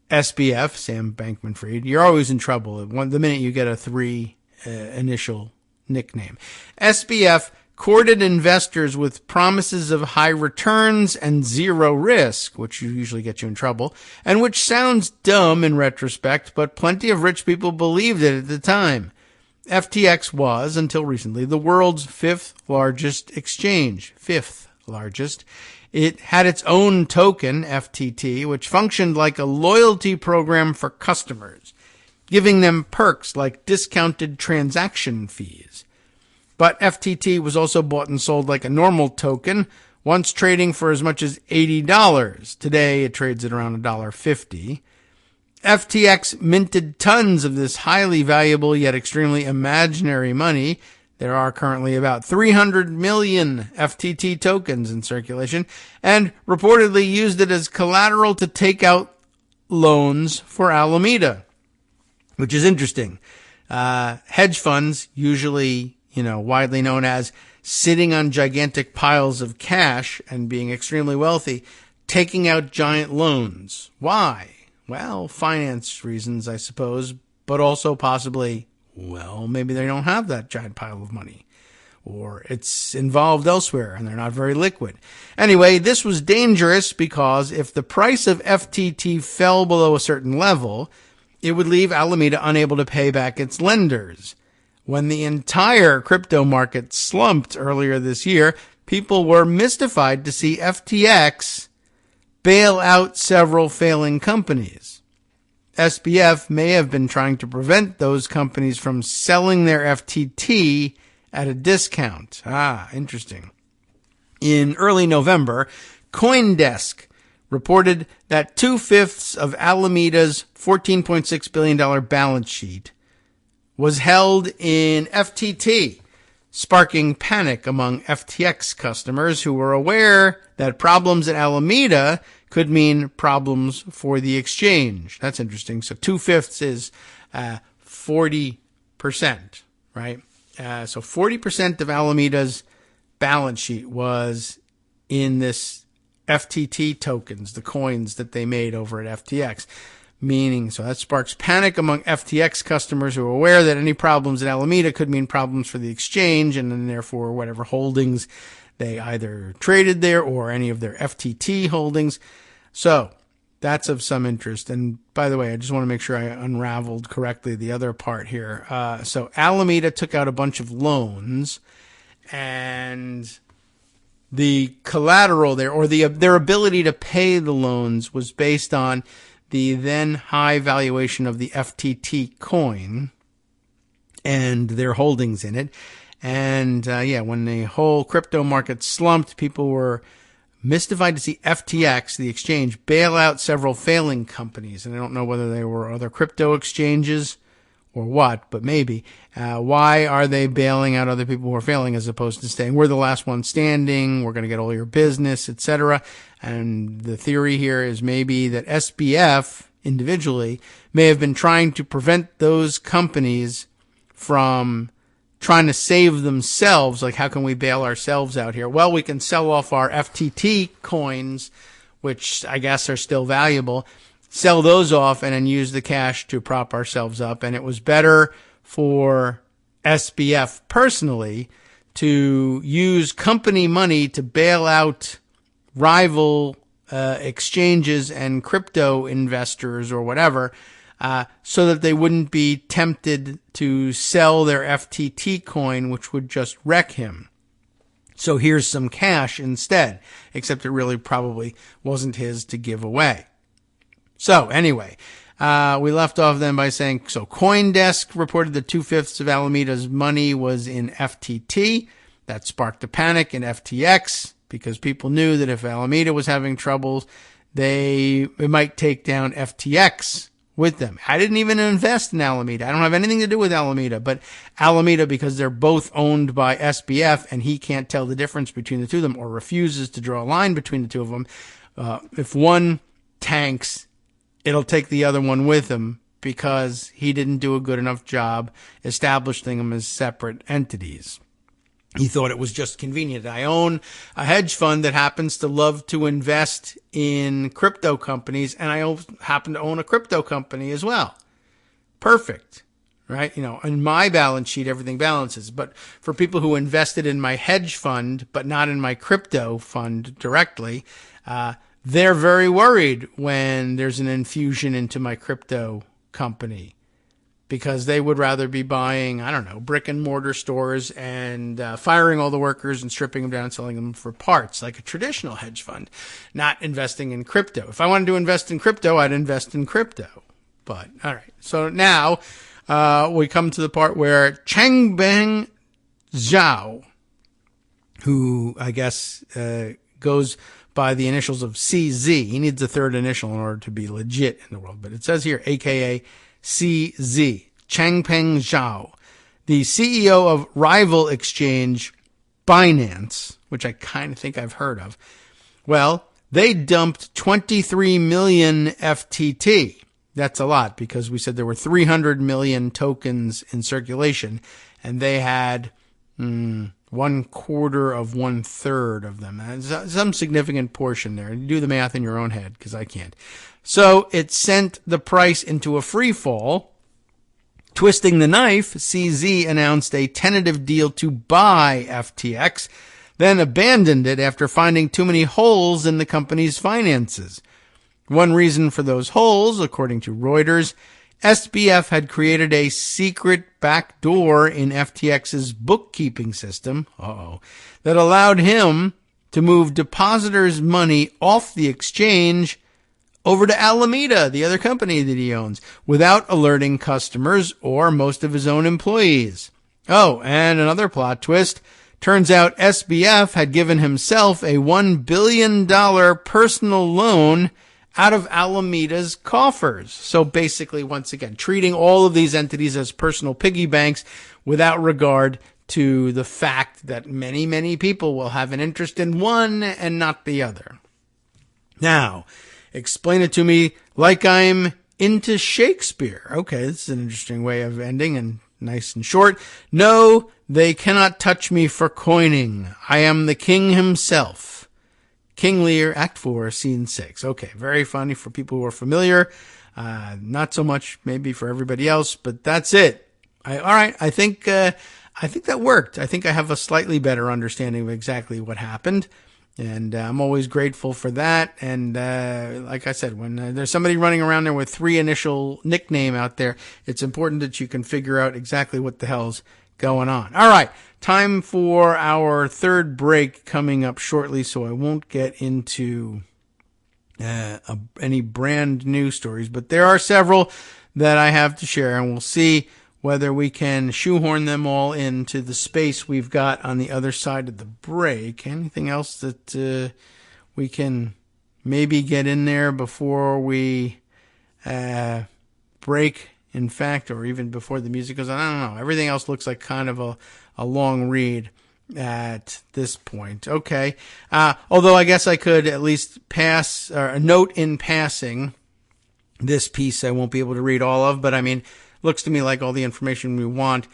SBF, Sam Bankman-Fried, you're always in trouble the minute you get a three initial nickname. SBF courted investors with promises of high returns and zero risk, which usually get you in trouble, and which sounds dumb in retrospect, but plenty of rich people believed it at the time. FTX was, until recently, the world's fifth largest exchange. Fifth largest. It had its own token, FTT, which functioned like a loyalty program for customers, giving them perks like discounted transaction fees. But FTT was also bought and sold like a normal token, once trading for as much as $80. Today, it trades at around $1.50. FTX minted tons of this highly valuable yet extremely imaginary money. There are currently about 300 million FTT tokens in circulation and reportedly used it as collateral to take out loans for Alameda, which is interesting. Hedge funds, usually, widely known as sitting on gigantic piles of cash and being extremely wealthy, taking out giant loans. Why? Well, finance reasons, I suppose, but also possibly, maybe they don't have that giant pile of money, or it's involved elsewhere and they're not very liquid. Anyway, this was dangerous because if the price of FTT fell below a certain level, it would leave Alameda unable to pay back its lenders. When the entire crypto market slumped earlier this year, people were mystified to see FTX bail out several failing companies. SBF may have been trying to prevent those companies from selling their FTT at a discount. Interesting. In early November, CoinDesk reported that 2/5 of Alameda's $14.6 billion balance sheet was held in FTT, sparking panic among FTX customers who were aware that problems at Alameda could mean problems for the exchange. That's interesting. So 2/5 is 40%, right? So 40% of Alameda's balance sheet was in this FTT tokens, the coins that they made over at FTX. So that sparks panic among FTX customers who are aware that any problems at Alameda could mean problems for the exchange, and then therefore whatever holdings they either traded there or any of their FTT holdings. So that's of some interest. And by the way, I just want to make sure I unraveled correctly the other part here. So Alameda took out a bunch of loans, and the collateral there, or their ability to pay the loans, was based on the then high valuation of the FTT coin and their holdings in it. And when the whole crypto market slumped, people were mystified to see FTX, the exchange, bail out several failing companies. And I don't know whether they were other crypto exchanges or what, but maybe. Why are they bailing out other people who are failing as opposed to saying, we're the last one standing, we're going to get all your business, etc.? And the theory here is maybe that SBF individually may have been trying to prevent those companies from trying to save themselves. Like, how can we bail ourselves out here? Well, we can sell off our FTT coins, which I guess are still valuable, sell those off, and then use the cash to prop ourselves up. And it was better for SBF personally to use company money to bail out rival exchanges and crypto investors or whatever, so that they wouldn't be tempted to sell their FTT coin, which would just wreck him. So here's some cash instead, except it really probably wasn't his to give away. So anyway, we left off then by saying, so CoinDesk reported that 2/5 of Alameda's money was in FTT. That sparked a panic in FTX because people knew that if Alameda was having troubles, it might take down FTX with them. I didn't even invest in Alameda. I don't have anything to do with Alameda, but Alameda, because they're both owned by SBF and he can't tell the difference between the two of them, or refuses to draw a line between the two of them. If one tanks, it'll take the other one with him because he didn't do a good enough job establishing them as separate entities. He thought it was just convenient. I own a hedge fund that happens to love to invest in crypto companies, and I happen to own a crypto company as well. Perfect, right? In my balance sheet, everything balances. But for people who invested in my hedge fund, but not in my crypto fund directly, they're very worried when there's an infusion into my crypto company, because they would rather be buying, brick and mortar stores and firing all the workers and stripping them down and selling them for parts, like a traditional hedge fund, not investing in crypto. If I wanted to invest in crypto, I'd invest in crypto. But, all right. So now we come to the part where Changbin Zhao, who I guess goes by the initials of CZ. He needs a third initial in order to be legit in the world. But it says here, AKA CZ, Changpeng Zhao, the CEO of rival exchange Binance, which I kind of think I've heard of. Well, they dumped 23 million FTT. That's a lot, because we said there were 300 million tokens in circulation, and they had 1/4 of 1/3 of them. Some significant portion there. Do the math in your own head, because I can't. So it sent the price into a free fall. Twisting the knife, CZ announced a tentative deal to buy FTX, then abandoned it after finding too many holes in the company's finances. One reason for those holes, according to Reuters, SBF had created a secret backdoor in FTX's bookkeeping system, that allowed him to move depositors' money off the exchange over to Alameda, the other company that he owns, without alerting customers or most of his own employees. Oh, and another plot twist. Turns out SBF had given himself a $1 billion personal loan out of Alameda's coffers. So basically, once again, treating all of these entities as personal piggy banks without regard to the fact that many, many people will have an interest in one and not the other. Now, explain it to me like I'm into Shakespeare. Okay, this is an interesting way of ending, and nice and short. No, they cannot touch me for coining. I am the king himself. King Lear, Act 4, Scene 6. Okay, very funny for people who are familiar. Not so much maybe for everybody else, but that's it. All right, I think that worked. I think I have a slightly better understanding of exactly what happened. And I'm always grateful for that. And like I said, when there's somebody running around there with 3 initial nickname out there, it's important that you can figure out exactly what the hell's going on. All right, time for our third break coming up shortly, so I won't get into any brand new stories, but there are several that I have to share, and we'll see whether we can shoehorn them all into the space we've got on the other side of the break. Anything else that we can maybe get in there before we break, in fact, or even before the music goes on? I don't know. Everything else looks like kind of a long read at this point. Okay. Although I guess I could at least pass or a note in passing. This piece I won't be able to read all of, but I mean, looks to me like all the information we want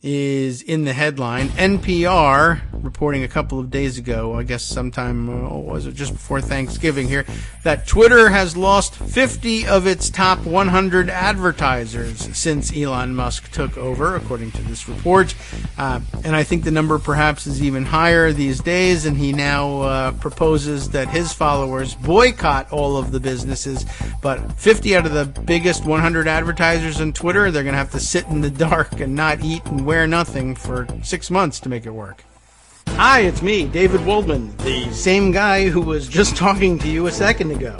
is in the headline. NPR reporting a couple of days ago, I guess sometime, was it just before Thanksgiving here, that Twitter has lost 50 of its top 100 advertisers since Elon Musk took over, according to this report. And I think the number perhaps is even higher these days, and he now proposes that his followers boycott all of the businesses, but 50 out of the biggest 100 advertisers on Twitter, they're going to have to sit in the dark and not eat and wear nothing for 6 months to make it work. Hi, it's me, David Waldman, the same guy who was just talking to you a second ago.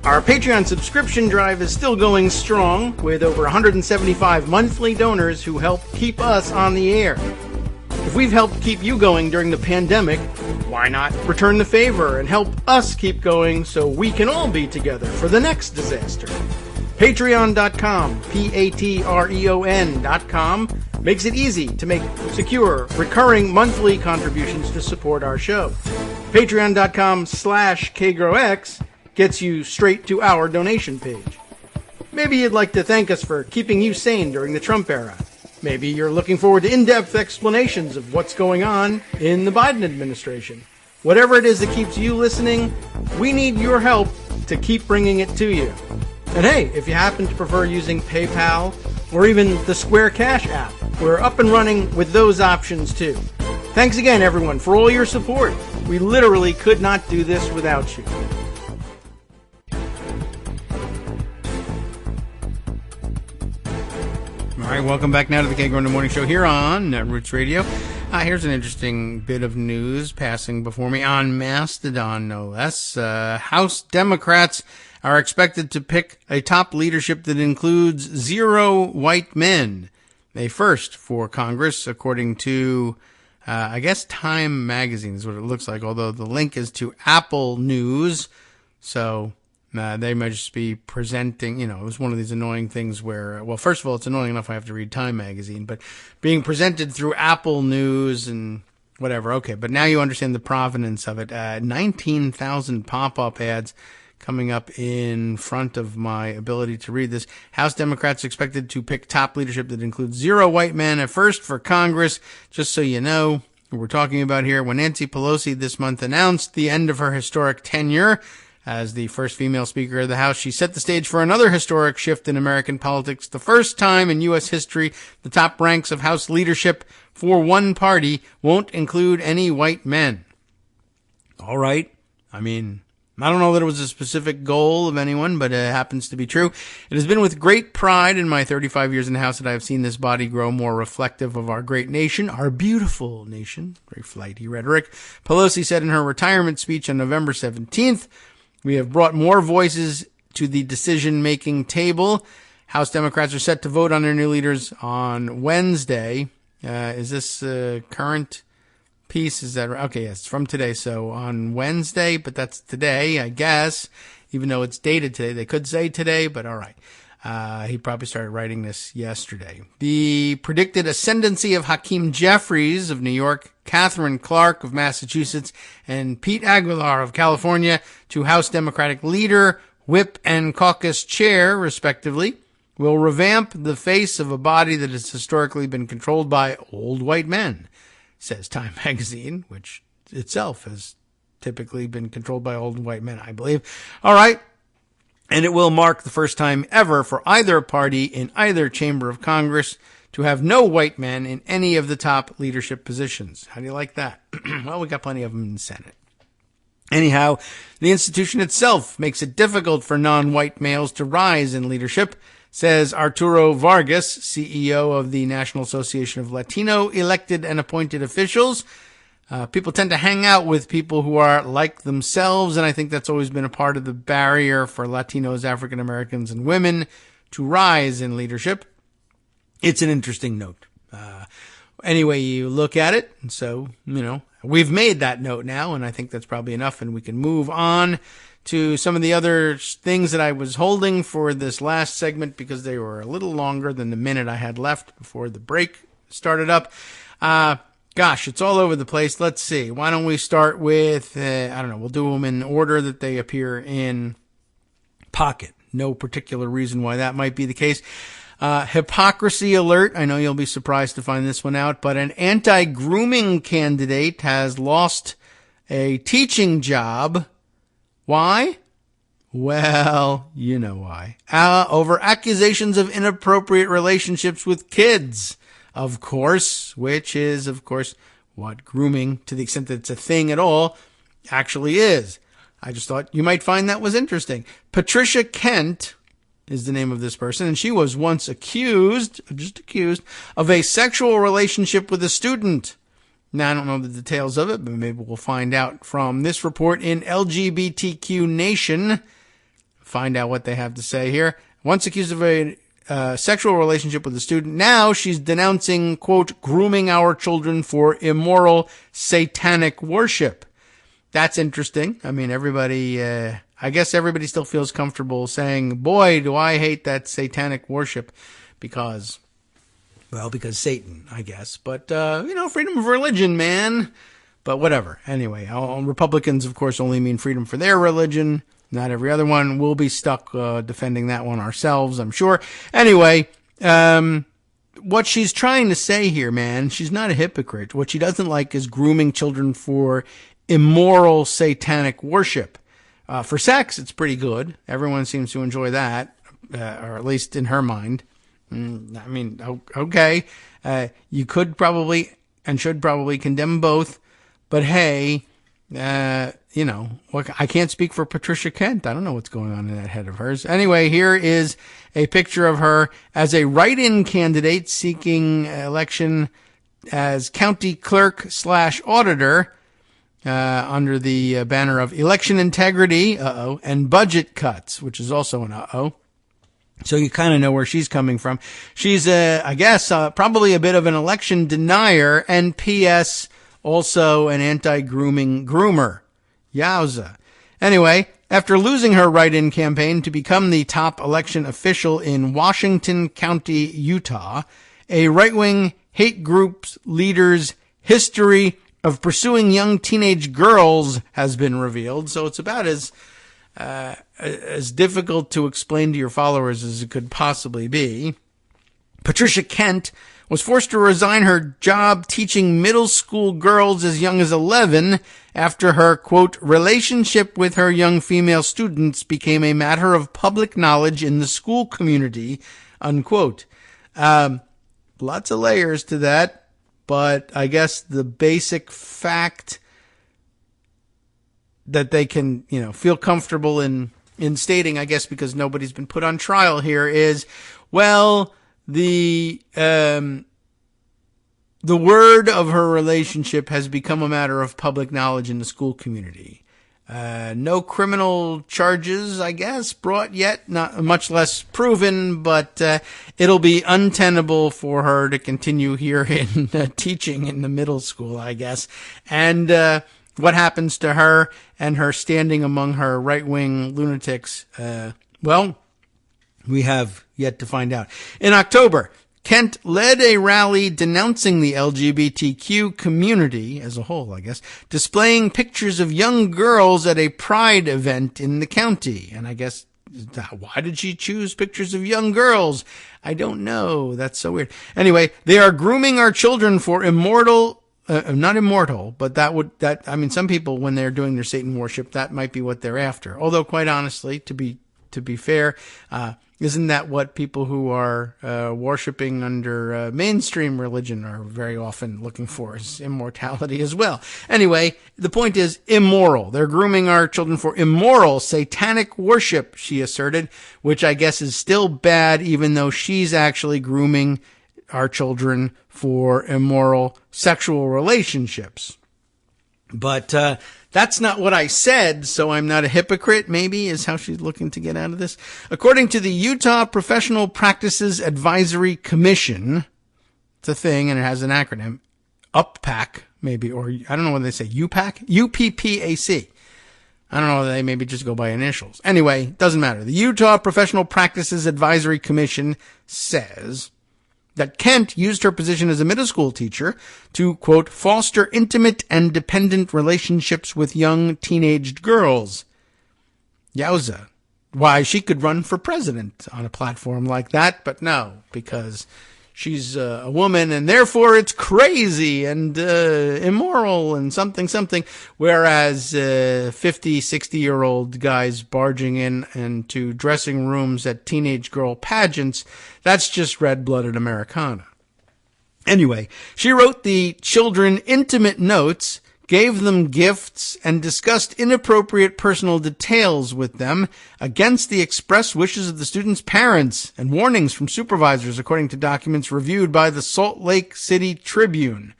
Our Patreon subscription drive is still going strong, with over 175 monthly donors who help keep us on the air. If we've helped keep you going during the pandemic, why not return the favor and help us keep going so we can all be together for the next disaster? Patreon.com, Patreon.com, makes it easy to make secure, recurring monthly contributions to support our show. Patreon.com/KagroX gets you straight to our donation page. Maybe you'd like to thank us for keeping you sane during the Trump era. Maybe you're looking forward to in-depth explanations of what's going on in the Biden administration. Whatever it is that keeps you listening, we need your help to keep bringing it to you. And hey, if you happen to prefer using PayPal or even the Square Cash app, we're up and running with those options too. Thanks again, everyone, for all your support. We literally could not do this without you. All right, welcome back now to the Kagro in the Morning Show here on Netroots Radio. Here's an interesting bit of news passing before me on Mastodon, no less. House Democrats are expected to pick a top leadership that includes 0 white men. A first for Congress, according to, I guess, Time magazine is what it looks like, although the link is to Apple News. So they might just be presenting, it was one of these annoying things where, well, first of all, it's annoying enough I have to read Time magazine, but being presented through Apple News and whatever. Okay, but now you understand the provenance of it. 19,000 pop-up ads coming up in front of my ability to read this. House Democrats expected to pick top leadership that includes 0 white men, a first for Congress. Just so you know what we're talking about here, when Nancy Pelosi this month announced the end of her historic tenure as the first female Speaker of the House, she set the stage for another historic shift in American politics. The first time in U.S. history, the top ranks of House leadership for one party won't include any white men. All right. I mean, I don't know that it was a specific goal of anyone, but it happens to be true. It has been with great pride in my 35 years in the House that I have seen this body grow more reflective of our great nation, our beautiful nation. Very flighty rhetoric. Pelosi said in her retirement speech on November 17th, "We have brought more voices to the decision-making table." House Democrats are set to vote on their new leaders on Wednesday. Is this current piece? Is that right? Okay, yes, it's from today. So on Wednesday, but that's today, I guess, even though it's dated today. They could say today, but all right. He probably started writing this yesterday. The predicted ascendancy of Hakeem Jeffries of New York, Catherine Clark of Massachusetts, and Pete Aguilar of California to House Democratic leader, whip, and caucus chair, respectively, will revamp the face of a body that has historically been controlled by old white men, says Time magazine, which itself has typically been controlled by old white men, I believe. All right. And it will mark the first time ever for either party in either chamber of Congress to have no white men in any of the top leadership positions. How do you like that? Well, we got plenty of them in the Senate. Anyhow, the institution itself makes it difficult for non-white males to rise in leadership. Says Arturo Vargas, CEO of the National Association of Latino Elected and Appointed Officials. People tend to hang out with people who are like themselves, and I think that's always been a part of the barrier for Latinos, African Americans, and women to rise in leadership. It's an interesting note. Anyway, you look at it, and so, we've made that note now, and I think that's probably enough, and we can move on to some of the other things that I was holding for this last segment because they were a little longer than the minute I had left before the break started up. Gosh, it's all over the place. Let's see. Why don't we start with, we'll do them in order that they appear in Pocket. No particular reason why that might be the case. Hypocrisy alert. I know you'll be surprised to find this one out, but an anti-grooming candidate has lost a teaching job. Why? Well, you know why. Over accusations of inappropriate relationships with kids, of course, which is, of course, what grooming, to the extent that it's a thing at all, actually is. I just thought you might find that was interesting. Patricia Kent is the name of this person, and she was once accused of a sexual relationship with a student. Now, I don't know the details of it, but maybe we'll find out from this report in LGBTQ Nation. Find out what they have to say here. Once accused of a sexual relationship with a student, now she's denouncing, quote, grooming our children for immoral satanic worship. That's interesting. I mean, I guess everybody still feels comfortable saying, boy, do I hate that satanic worship because Satan, I guess. But, freedom of religion, man. But whatever. Anyway, Republicans, of course, only mean freedom for their religion, not every other one. We'll be stuck defending that one ourselves, I'm sure. Anyway, what she's trying to say here, man, she's not a hypocrite. What she doesn't like is grooming children for immoral satanic worship. For sex, it's pretty good. Everyone seems to enjoy that, or at least in her mind. Okay. You could probably and should probably condemn both, but hey, I can't speak for Patricia Kent. I don't know what's going on in that head of hers. Anyway, here is a picture of her as a write-in candidate seeking election as county clerk / auditor, under the banner of election integrity, and budget cuts, which is also an So you kind of know where she's coming from. She's, probably a bit of an election denier, and P.S. also an anti-grooming groomer. Yowza. Anyway, after losing her write-in campaign to become the top election official in Washington County, Utah, a right-wing hate group's leader's history of pursuing young teenage girls has been revealed. So it's about as difficult to explain to your followers as it could possibly be. Patricia Kent was forced to resign her job teaching middle school girls as young as 11 after her, quote, relationship with her young female students became a matter of public knowledge in the school community, unquote. Lots of layers to that, but I guess the basic fact that they can, feel comfortable in stating, I guess, because nobody's been put on trial here, is, well, the word of her relationship has become a matter of public knowledge in the school community. No criminal charges, I guess, brought yet, not much less proven, but it'll be untenable for her to continue here in teaching in the middle school, I guess. And what happens to her and her standing among her right-wing lunatics? We have yet to find out. In October, Kent led a rally denouncing the LGBTQ community as a whole, I guess, displaying pictures of young girls at a pride event in the county. And I guess, why did she choose pictures of young girls? I don't know. That's so weird. Anyway, they are grooming our children for not immortal, but some people, when they're doing their Satan worship, that might be what they're after. Although, quite honestly, to be fair, Isn't that what people who are worshiping under mainstream religion are very often looking for, is immortality as well? Anyway, the point is immoral. They're grooming our children for immoral, satanic worship, she asserted, which I guess is still bad, even though she's actually grooming our children for immoral sexual relationships. But that's not what I said, so I'm not a hypocrite, maybe, is how she's looking to get out of this. According to the Utah Professional Practices Advisory Commission, it's a thing, and it has an acronym, UPPAC, maybe, or I don't know what they say, UPPAC? UPPAC. I don't know, they maybe just go by initials. Anyway, doesn't matter. The Utah Professional Practices Advisory Commission says that Kent used her position as a middle school teacher to, quote, foster intimate and dependent relationships with young teenaged girls. Yowza. Why, she could run for president on a platform like that, but no, because she's a woman and therefore it's crazy and immoral and something, whereas 50, 60-year-old guys barging into dressing rooms at teenage girl pageants, that's just red-blooded Americana. Anyway, she wrote the children intimate notes, gave them gifts, and discussed inappropriate personal details with them against the express wishes of the students' parents and warnings from supervisors, according to documents reviewed by the Salt Lake City Tribune.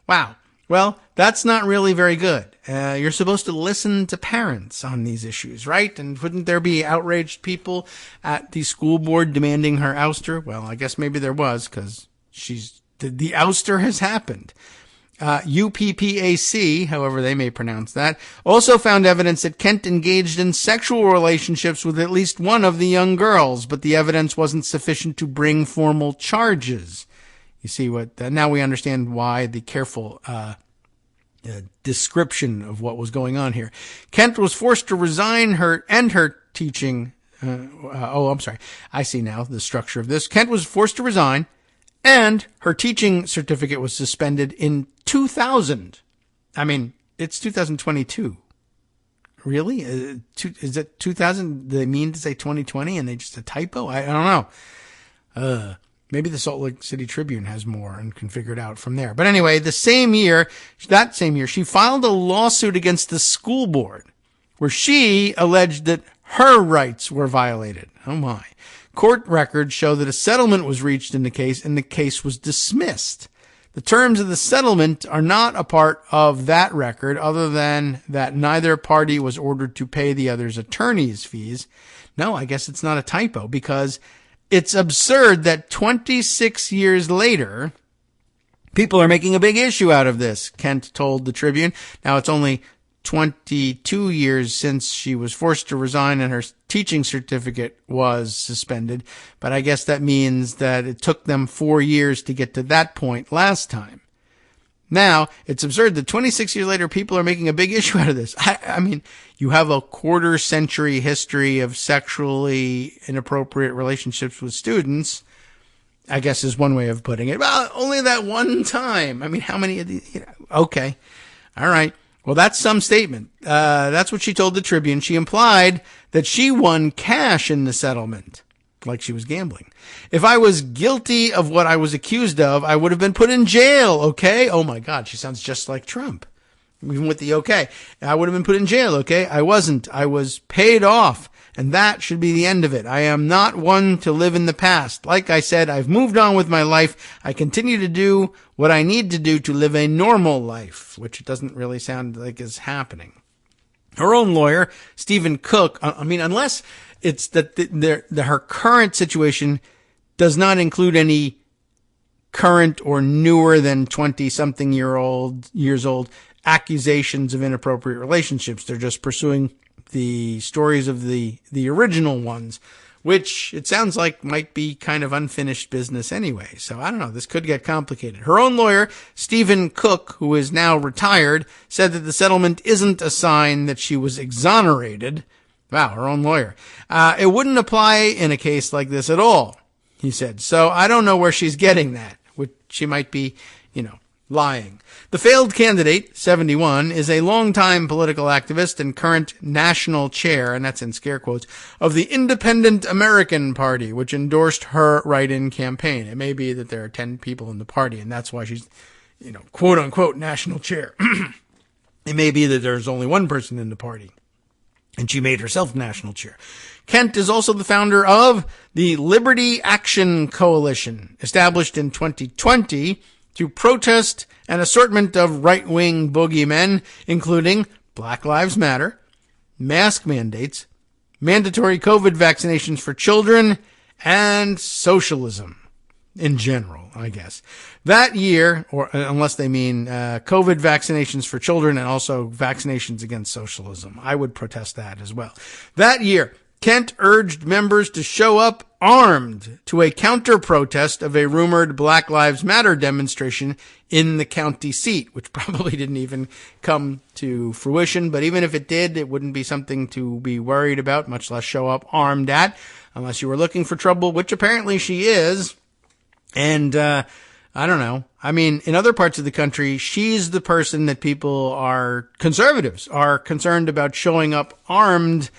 Wow. Well, that's not really very good. You're supposed to listen to parents on these issues, right? And wouldn't there be outraged people at the school board demanding her ouster? Well, I guess maybe there was, because the ouster has happened. UPPAC, however they may pronounce that, also found evidence that Kent engaged in sexual relationships with at least one of the young girls, but the evidence wasn't sufficient to bring formal charges. You see now we understand why the careful description of what was going on here. Kent was forced to resign her teaching. I see now the structure of this. Kent was forced to resign, and her teaching certificate was suspended in 2000. I mean, it's 2022. Really? Is it 2000? They mean to say 2020 and they just a typo? I don't know. Maybe the Salt Lake City Tribune has more and can figure it out from there. But anyway, that same year, she filed a lawsuit against the school board where she alleged that her rights were violated. Oh my. Court records show that a settlement was reached in the case, and the case was dismissed. The terms of the settlement are not a part of that record, other than that neither party was ordered to pay the other's attorney's fees. No, I guess it's not a typo, because it's absurd that 26 years later, people are making a big issue out of this, Kent told the Tribune. Now, it's only 22 years since she was forced to resign and her teaching certificate was suspended, but I guess that means that it took them 4 years to get to that point last time. Now, it's absurd that 26 years later, people are making a big issue out of this. I mean, you have a quarter-century history of sexually inappropriate relationships with students, I guess is one way of putting it. Well, only that one time. I mean, how many of these? Okay. All right. Well, that's some statement. That's what she told the Tribune. She implied that she won cash in the settlement, like she was gambling. If I was guilty of what I was accused of, I would have been put in jail, okay? Oh my God, she sounds just like Trump. Even with the okay. I would have been put in jail, okay? I wasn't. I was paid off, and that should be the end of it. I am not one to live in the past. Like I said, I've moved on with my life. I continue to do what I need to do to live a normal life, which doesn't really sound like is happening. Her own lawyer, Stephen Cook, I mean, unless it's that her current situation does not include any current or newer than 20-something years old accusations of inappropriate relationships. They're just pursuing the stories of the original ones, which it sounds like might be kind of unfinished business anyway. So I don't know. This could get complicated. Her own lawyer, Stephen Cook, who is now retired, said that the settlement isn't a sign that she was exonerated. Wow, her own lawyer. It wouldn't apply in a case like this at all, he said. So I don't know where she's getting that. She might be, lying. The failed candidate, 71, is a longtime political activist and current national chair, and that's in scare quotes, of the Independent American Party, which endorsed her write-in campaign. It may be that there are 10 people in the party, and that's why she's, quote-unquote national chair. It may be that there's only one person in the party, and she made herself national chair. Kent is also the founder of the Liberty Action Coalition, established in 2020 to protest an assortment of right-wing boogeymen, including Black Lives Matter, mask mandates, mandatory COVID vaccinations for children, and socialism in general, I guess. That year, or unless they mean COVID vaccinations for children and also vaccinations against socialism. I would protest that as well. That year, Kent urged members to show up armed to a counter-protest of a rumored Black Lives Matter demonstration in the county seat, which probably didn't even come to fruition. But even if it did, it wouldn't be something to be worried about, much less show up armed at, unless you were looking for trouble, which apparently she is. And I don't know. I mean, in other parts of the country, she's the person that conservatives are concerned about showing up armed,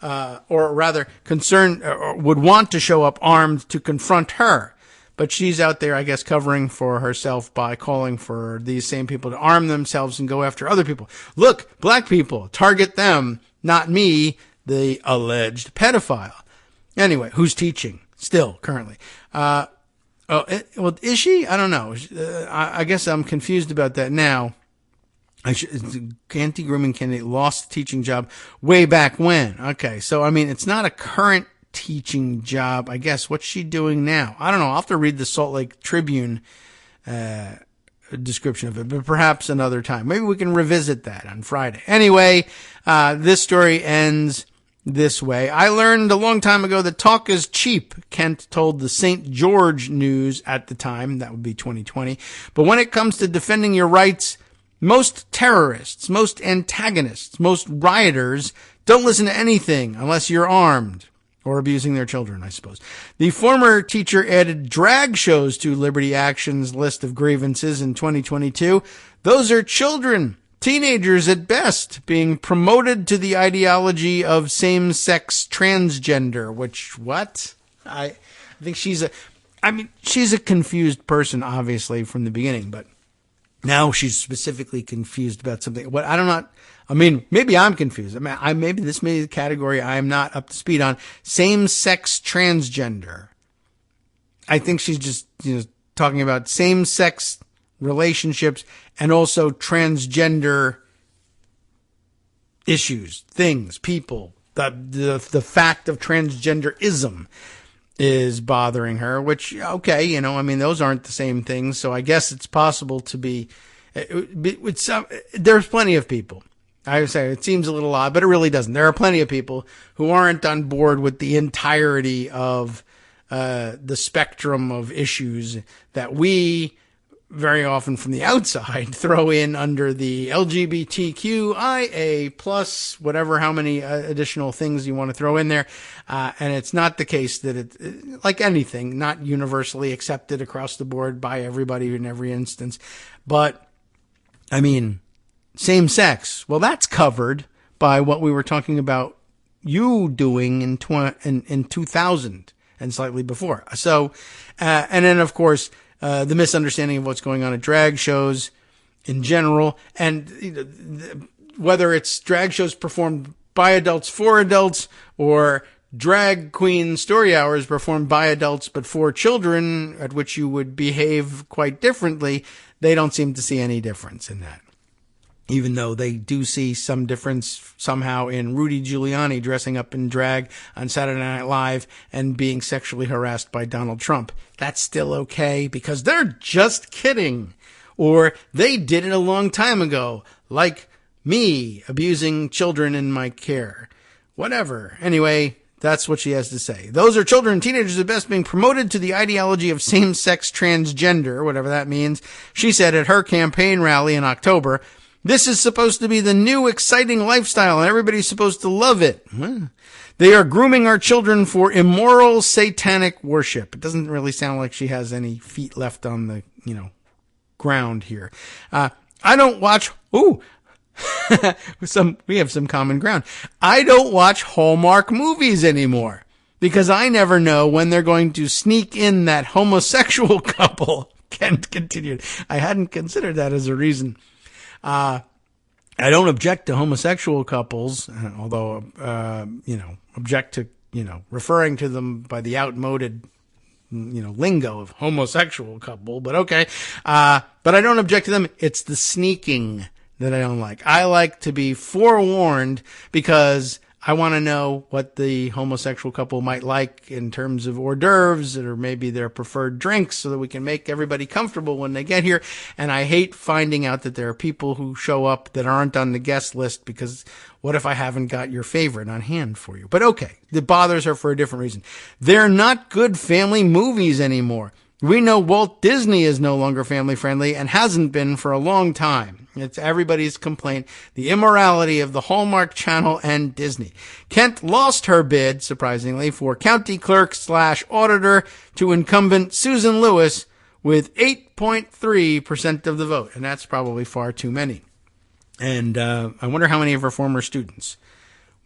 or rather concerned, or would want to show up armed to confront her. But she's out there, I guess, covering for herself by calling for these same people to arm themselves and go after other people. Look, black people, target them, not me, the alleged pedophile. Anyway, who's teaching still currently? Well, is she? I don't know. I guess I'm confused about that now. Anti-grooming candidate lost the teaching job way back when. Okay, so I mean, it's not a current teaching job. I guess what's she doing now? I don't know. I'll have to read the Salt Lake Tribune description of it, but perhaps another time. Maybe we can revisit that on Friday. Anyway, this story ends this way. I learned a long time ago that talk is cheap, Kent told the St. George News at the time. That would be 2020. But when it comes to defending your rights, most terrorists, most antagonists, most rioters don't listen to anything unless you're armed or abusing their children, I suppose. The former teacher added drag shows to Liberty Action's list of grievances in 2022. Those are children, teenagers at best, being promoted to the ideology of same-sex transgender, which, what? I think she's a confused person, obviously, from the beginning, but now she's specifically confused about something. Maybe I'm confused. Maybe this may be the category I'm not up to speed on. Same-sex transgender. I think she's just, talking about same-sex relationships and also transgender issues, things, people. The fact of transgenderism is bothering her, which, okay, those aren't the same things. So I guess it's possible to be, there's plenty of people. I would say it seems a little odd, but it really doesn't. There are plenty of people who aren't on board with the entirety of the spectrum of issues that we very often from the outside throw in under the LGBTQIA plus whatever, how many additional things you want to throw in there. And it's not the case that it, like anything, not universally accepted across the board by everybody in every instance. But same sex. Well, that's covered by what we were talking about you doing in 2000 and slightly before. So, and then of course, the misunderstanding of what's going on at drag shows in general, and whether it's drag shows performed by adults for adults or drag queen story hours performed by adults but for children, at which you would behave quite differently, they don't seem to see any difference in that. Even though they do see some difference somehow in Rudy Giuliani dressing up in drag on Saturday Night Live and being sexually harassed by Donald Trump. That's still okay because they're just kidding. Or they did it a long time ago, like me abusing children in my care. Whatever. Anyway, that's what she has to say. Those are children and teenagers at best being promoted to the ideology of same-sex transgender, whatever that means. She said at her campaign rally in October, "This is supposed to be the new exciting lifestyle and everybody's supposed to love it. They are grooming our children for immoral satanic worship." It doesn't really sound like she has any feet left on the, ground here. I don't watch, we have some common ground. I don't watch Hallmark movies anymore because I never know when they're going to sneak in that homosexual couple. Kent continued. I hadn't considered that as a reason. I don't object to homosexual couples, although, object to, referring to them by the outmoded, lingo of homosexual couple, but okay. But I don't object to them. It's the sneaking that I don't like. I like to be forewarned because I want to know what the homosexual couple might like in terms of hors d'oeuvres or maybe their preferred drinks so that we can make everybody comfortable when they get here. And I hate finding out that there are people who show up that aren't on the guest list because what if I haven't got your favorite on hand for you? But okay, the bothers are for a different reason. They're not good family movies anymore. We know Walt Disney is no longer family friendly and hasn't been for a long time. It's everybody's complaint, the immorality of the Hallmark Channel and Disney. Kent lost her bid, surprisingly, for county clerk / auditor to incumbent Susan Lewis with 8.3% of the vote. And that's probably far too many. And I wonder how many of her former students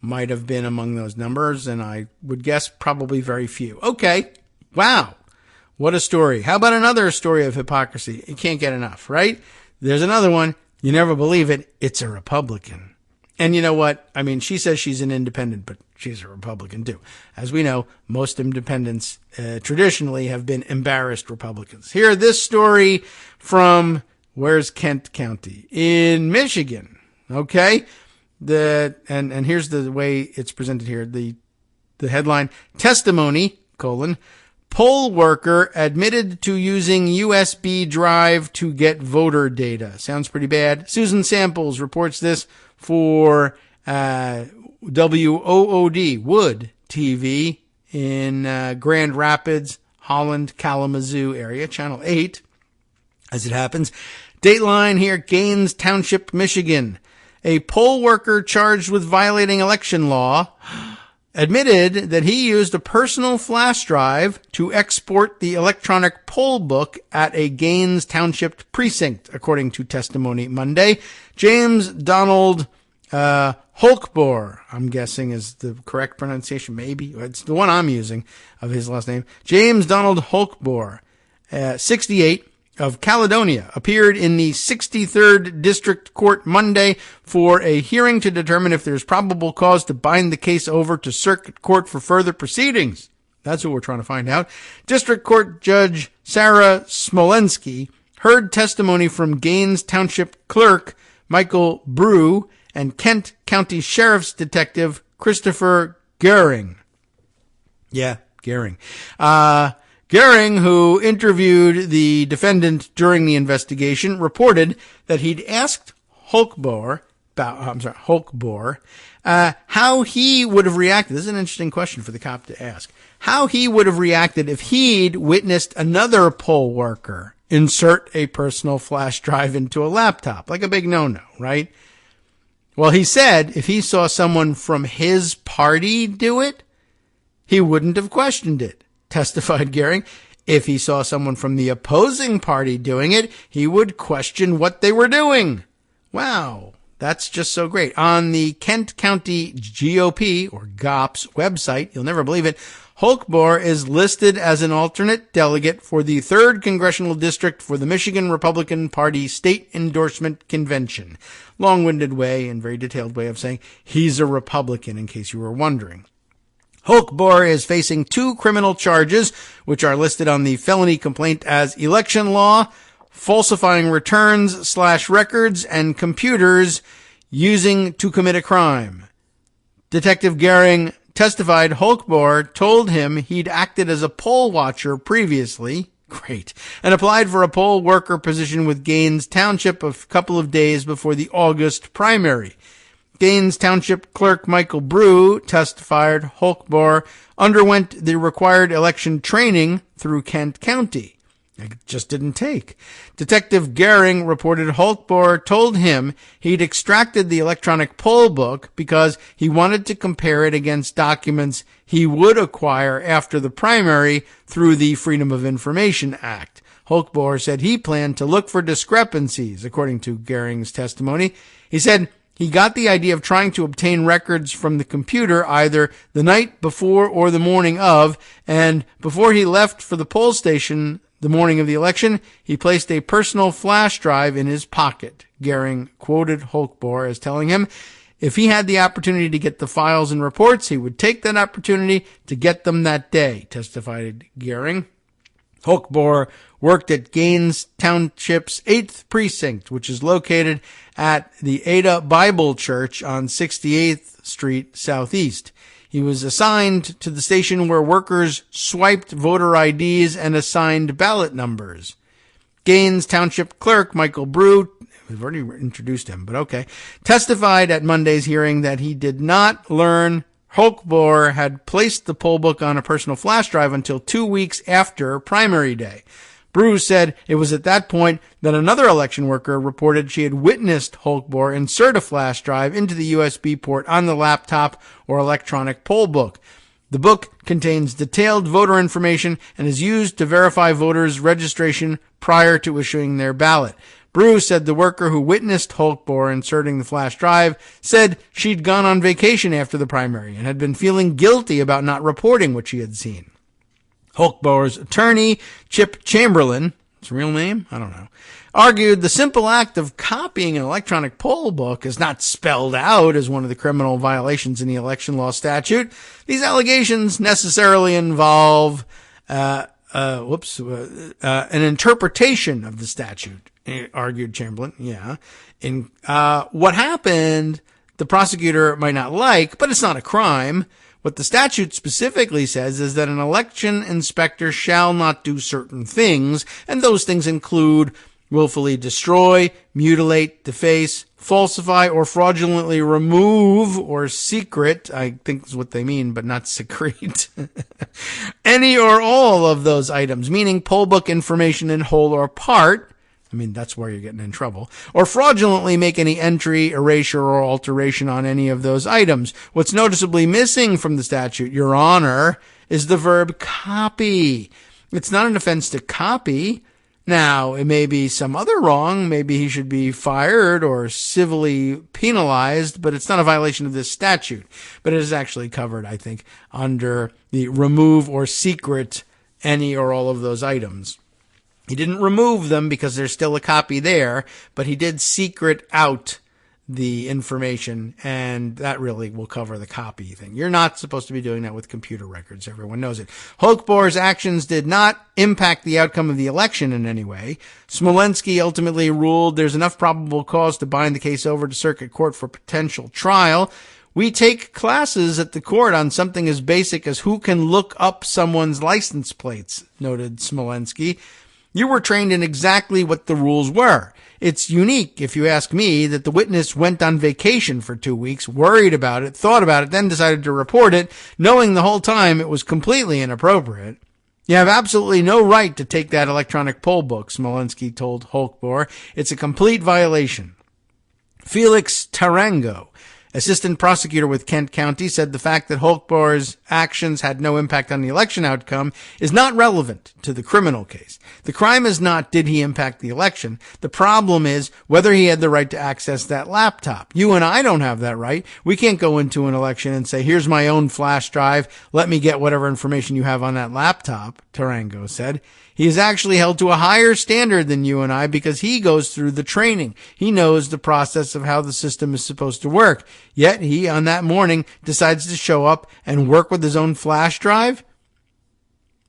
might have been among those numbers. And I would guess probably very few. Okay. Wow. What a story. How about another story of hypocrisy? You can't get enough, right? There's another one. You never believe it. It's a Republican. And you know what? I mean, she says she's an independent, but she's a Republican too. As we know, most independents traditionally have been embarrassed Republicans. Here, this story from, where's Kent County? In Michigan. Okay? And here's the way it's presented here. The headline, testimony, poll worker admitted to using USB drive to get voter data. Sounds pretty bad. Susan Samples reports this for WOOD, Wood TV in Grand Rapids, Holland, Kalamazoo area, Channel 8, as it happens. Dateline here, Gaines Township, Michigan. A poll worker charged with violating election law admitted that he used a personal flash drive to export the electronic poll book at a Gaines Township precinct, according to testimony Monday. James Donald Holkbor, I'm guessing is the correct pronunciation, maybe. It's the one I'm using of his last name. James Donald Holkbor, 68, of Caledonia, appeared in the 63rd District Court Monday for a hearing to determine if there's probable cause to bind the case over to Circuit Court for further proceedings. That's what we're trying to find out. District Court Judge Sarah Smolensky heard testimony from Gaines Township Clerk Michael Brew and Kent County Sheriff's Detective Christopher Goering. Yeah, Goering. Goering, who interviewed the defendant during the investigation, reported that he'd asked Holkbor how he would have reacted. This is an interesting question for the cop to ask. How he would have reacted if he'd witnessed another poll worker insert a personal flash drive into a laptop, like a big no-no, right? Well, he said if he saw someone from his party do it, he wouldn't have questioned it. Testified Goering. If he saw someone from the opposing party doing it, he would question what they were doing. Wow, that's just so great. On the Kent County GOP, or GOP's website, you'll never believe it, Holkbor is listed as an alternate delegate for the 3rd Congressional District for the Michigan Republican Party State Endorsement Convention. Long-winded way and very detailed way of saying he's a Republican, in case you were wondering. Holkbor is facing 2 criminal charges, which are listed on the felony complaint as election law, falsifying returns / records and computers using to commit a crime. Detective Goering testified Holkbor told him he'd acted as a poll watcher previously, great, and applied for a poll worker position with Gaines Township a couple of days before the August primary. Gaines Township Clerk Michael Brew testified Holkbor underwent the required election training through Kent County. It just didn't take. Detective Goering reported Holkbor told him he'd extracted the electronic poll book because he wanted to compare it against documents he would acquire after the primary through the Freedom of Information Act. Holkbohr said he planned to look for discrepancies, according to Goering's testimony. He said he got the idea of trying to obtain records from the computer either the night before or the morning of, and before he left for the poll station the morning of the election, he placed a personal flash drive in his pocket. Goering quoted Holkbohr as telling him if he had the opportunity to get the files and reports, he would take that opportunity to get them that day, testified Goering. Holkbohr worked at Gaines Township's 8th Precinct, which is located at the Ada Bible Church on 68th Street Southeast. He was assigned to the station where workers swiped voter IDs and assigned ballot numbers. Gaines Township Clerk Michael Brew, we've already introduced him, but okay, testified at Monday's hearing that he did not learn Holkbohr had placed the poll book on a personal flash drive until 2 weeks after primary day. Bruce said it was at that point that another election worker reported she had witnessed Holkbohr insert a flash drive into the USB port on the laptop or electronic poll book. The book contains detailed voter information and is used to verify voters' registration prior to issuing their ballot. Bruce said the worker who witnessed Holkbohr inserting the flash drive said she'd gone on vacation after the primary and had been feeling guilty about not reporting what she had seen. Holkbohr's attorney, Chip Chamberlain, his real name? I don't know, argued the simple act of copying an electronic poll book is not spelled out as one of the criminal violations in the election law statute. These allegations necessarily involve an interpretation of the statute, argued Chamberlain. Yeah. What happened, the prosecutor might not like, but it's not a crime. What the statute specifically says is that an election inspector shall not do certain things, and those things include willfully destroy, mutilate, deface, falsify, or fraudulently remove or secret, I think is what they mean, but not secrete, any or all of those items, meaning poll book information in whole or part. I mean, that's where you're getting in trouble. Or fraudulently make any entry, erasure, or alteration on any of those items. What's noticeably missing from the statute, Your Honor, is the verb copy. It's not an offense to copy. Now, it may be some other wrong. Maybe he should be fired or civilly penalized, but it's not a violation of this statute. But it is actually covered, I think, under the remove or secret any or all of those items. He didn't remove them because there's still a copy there, but he did secret out the information, and that really will cover the copy thing. You're not supposed to be doing that with computer records. Everyone knows it. Holkbohr's actions did not impact the outcome of the election in any way. Smolensky ultimately ruled there's enough probable cause to bind the case over to circuit court for potential trial. We take classes at the court on something as basic as who can look up someone's license plates, noted Smolensky. You were trained in exactly what the rules were. It's unique, if you ask me, that the witness went on vacation for 2 weeks, worried about it, thought about it, then decided to report it, knowing the whole time it was completely inappropriate. You have absolutely no right to take that electronic poll book, Smolensky told Holkbohr. It's a complete violation. Felix Tarango, assistant prosecutor with Kent County, said the fact that Holkbohr's actions had no impact on the election outcome is not relevant to the criminal case. The crime is not, did he impact the election? The problem is whether he had the right to access that laptop. You and I don't have that right. We can't go into an election and say, here's my own flash drive. Let me get whatever information you have on that laptop, Tarango said. He is actually held to a higher standard than you and I because he goes through the training. He knows the process of how the system is supposed to work. Yet he, on that morning, decides to show up and work with his own flash drive?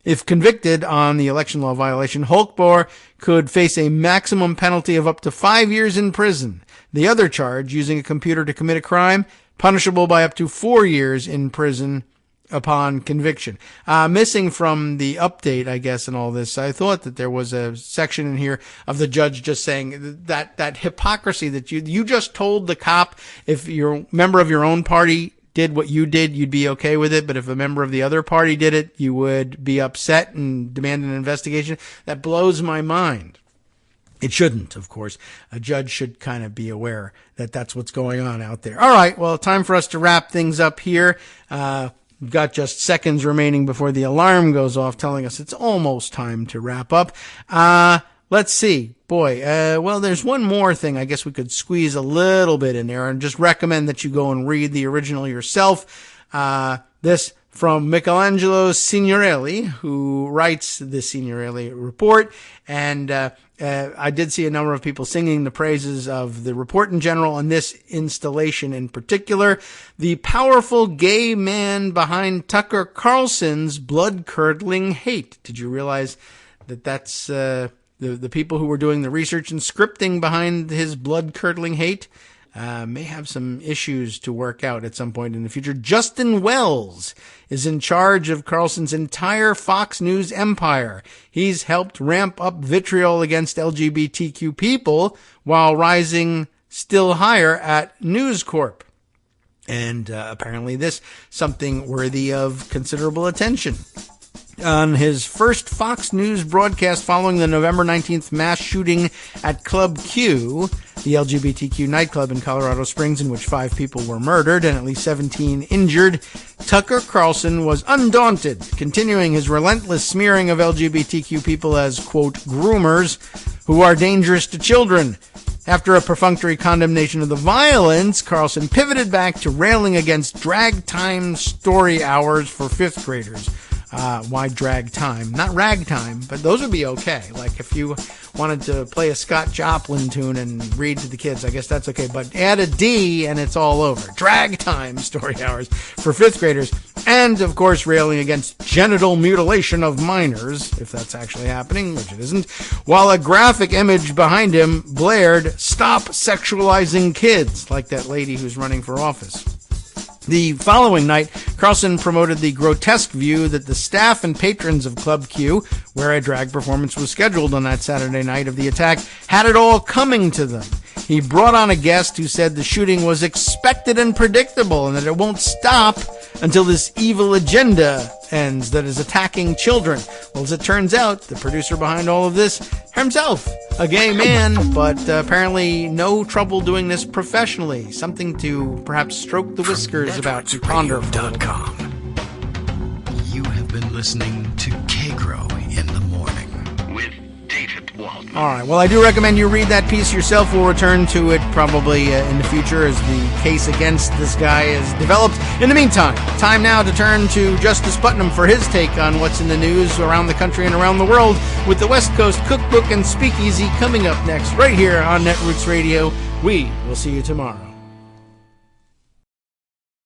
If convicted on the election law violation, Holkbohr could face a maximum penalty of up to 5 years in prison. The other charge, using a computer to commit a crime, punishable by up to 4 years in prison upon conviction. Missing from the update, I guess, in all this, I thought that there was a section in here of the judge just saying that hypocrisy that you just told the cop if you're a member of your own party did what you did, you'd be okay with it. But if a member of the other party did it, you would be upset and demand an investigation. That blows my mind. It shouldn't, of course. A judge should kind of be aware that that's what's going on out there. All right. Well, time for us to wrap things up here. We've got just seconds remaining before the alarm goes off, telling us it's almost time to wrap up. Let's see. Boy, well, there's one more thing I guess we could squeeze a little bit in there, and just recommend that you go and read the original yourself. This from Michelangelo Signorelli, who writes the Signorelli report. And I did see a number of people singing the praises of the report in general and this installation in particular. The powerful gay man behind Tucker Carlson's blood-curdling hate. Did you realize that that's the people who were doing the research and scripting behind his blood-curdling hate? May have some issues to work out at some point in the future. Justin Wells is in charge of Carlson's entire Fox News empire. He's helped ramp up vitriol against LGBTQ people while rising still higher at News Corp. And apparently this something worthy of considerable attention. On his first Fox News broadcast following the November 19th mass shooting at Club Q, the LGBTQ nightclub in Colorado Springs in which 5 people were murdered and at least 17 injured, Tucker Carlson was undaunted, continuing his relentless smearing of LGBTQ people as, quote, groomers who are dangerous to children. After a perfunctory condemnation of the violence, Carlson pivoted back to railing against drag time story hours for 5th graders. Why drag time? Not ragtime, but those would be okay. Like if you wanted to play a Scott Joplin tune and read to the kids, I guess that's okay. But add a D and it's all over. Drag time story hours for 5th graders. And, of course, railing against genital mutilation of minors, if that's actually happening, which it isn't, while a graphic image behind him blared, "Stop sexualizing kids," like that lady who's running for office. The following night, Carlson promoted the grotesque view that the staff and patrons of Club Q, where a drag performance was scheduled on that Saturday night of the attack, had it all coming to them. He brought on a guest who said the shooting was expected and predictable and that it won't stop until this evil agenda ends that is attacking children. Well, as it turns out, the producer behind all of this himself, a gay man, but apparently no trouble doing this professionally. Something to perhaps stroke the whiskers about and ponder for a little bit. You have been listening to Kagro in the Morning with David Waldman. All right. Well, I do recommend you read that piece yourself. We'll return to it probably in the future as the case against this guy is developed. In the meantime, time now to turn to Justice Putnam for his take on what's in the news around the country and around the world with the West Coast Cookbook and Speakeasy coming up next right here on Netroots Radio. We will see you tomorrow.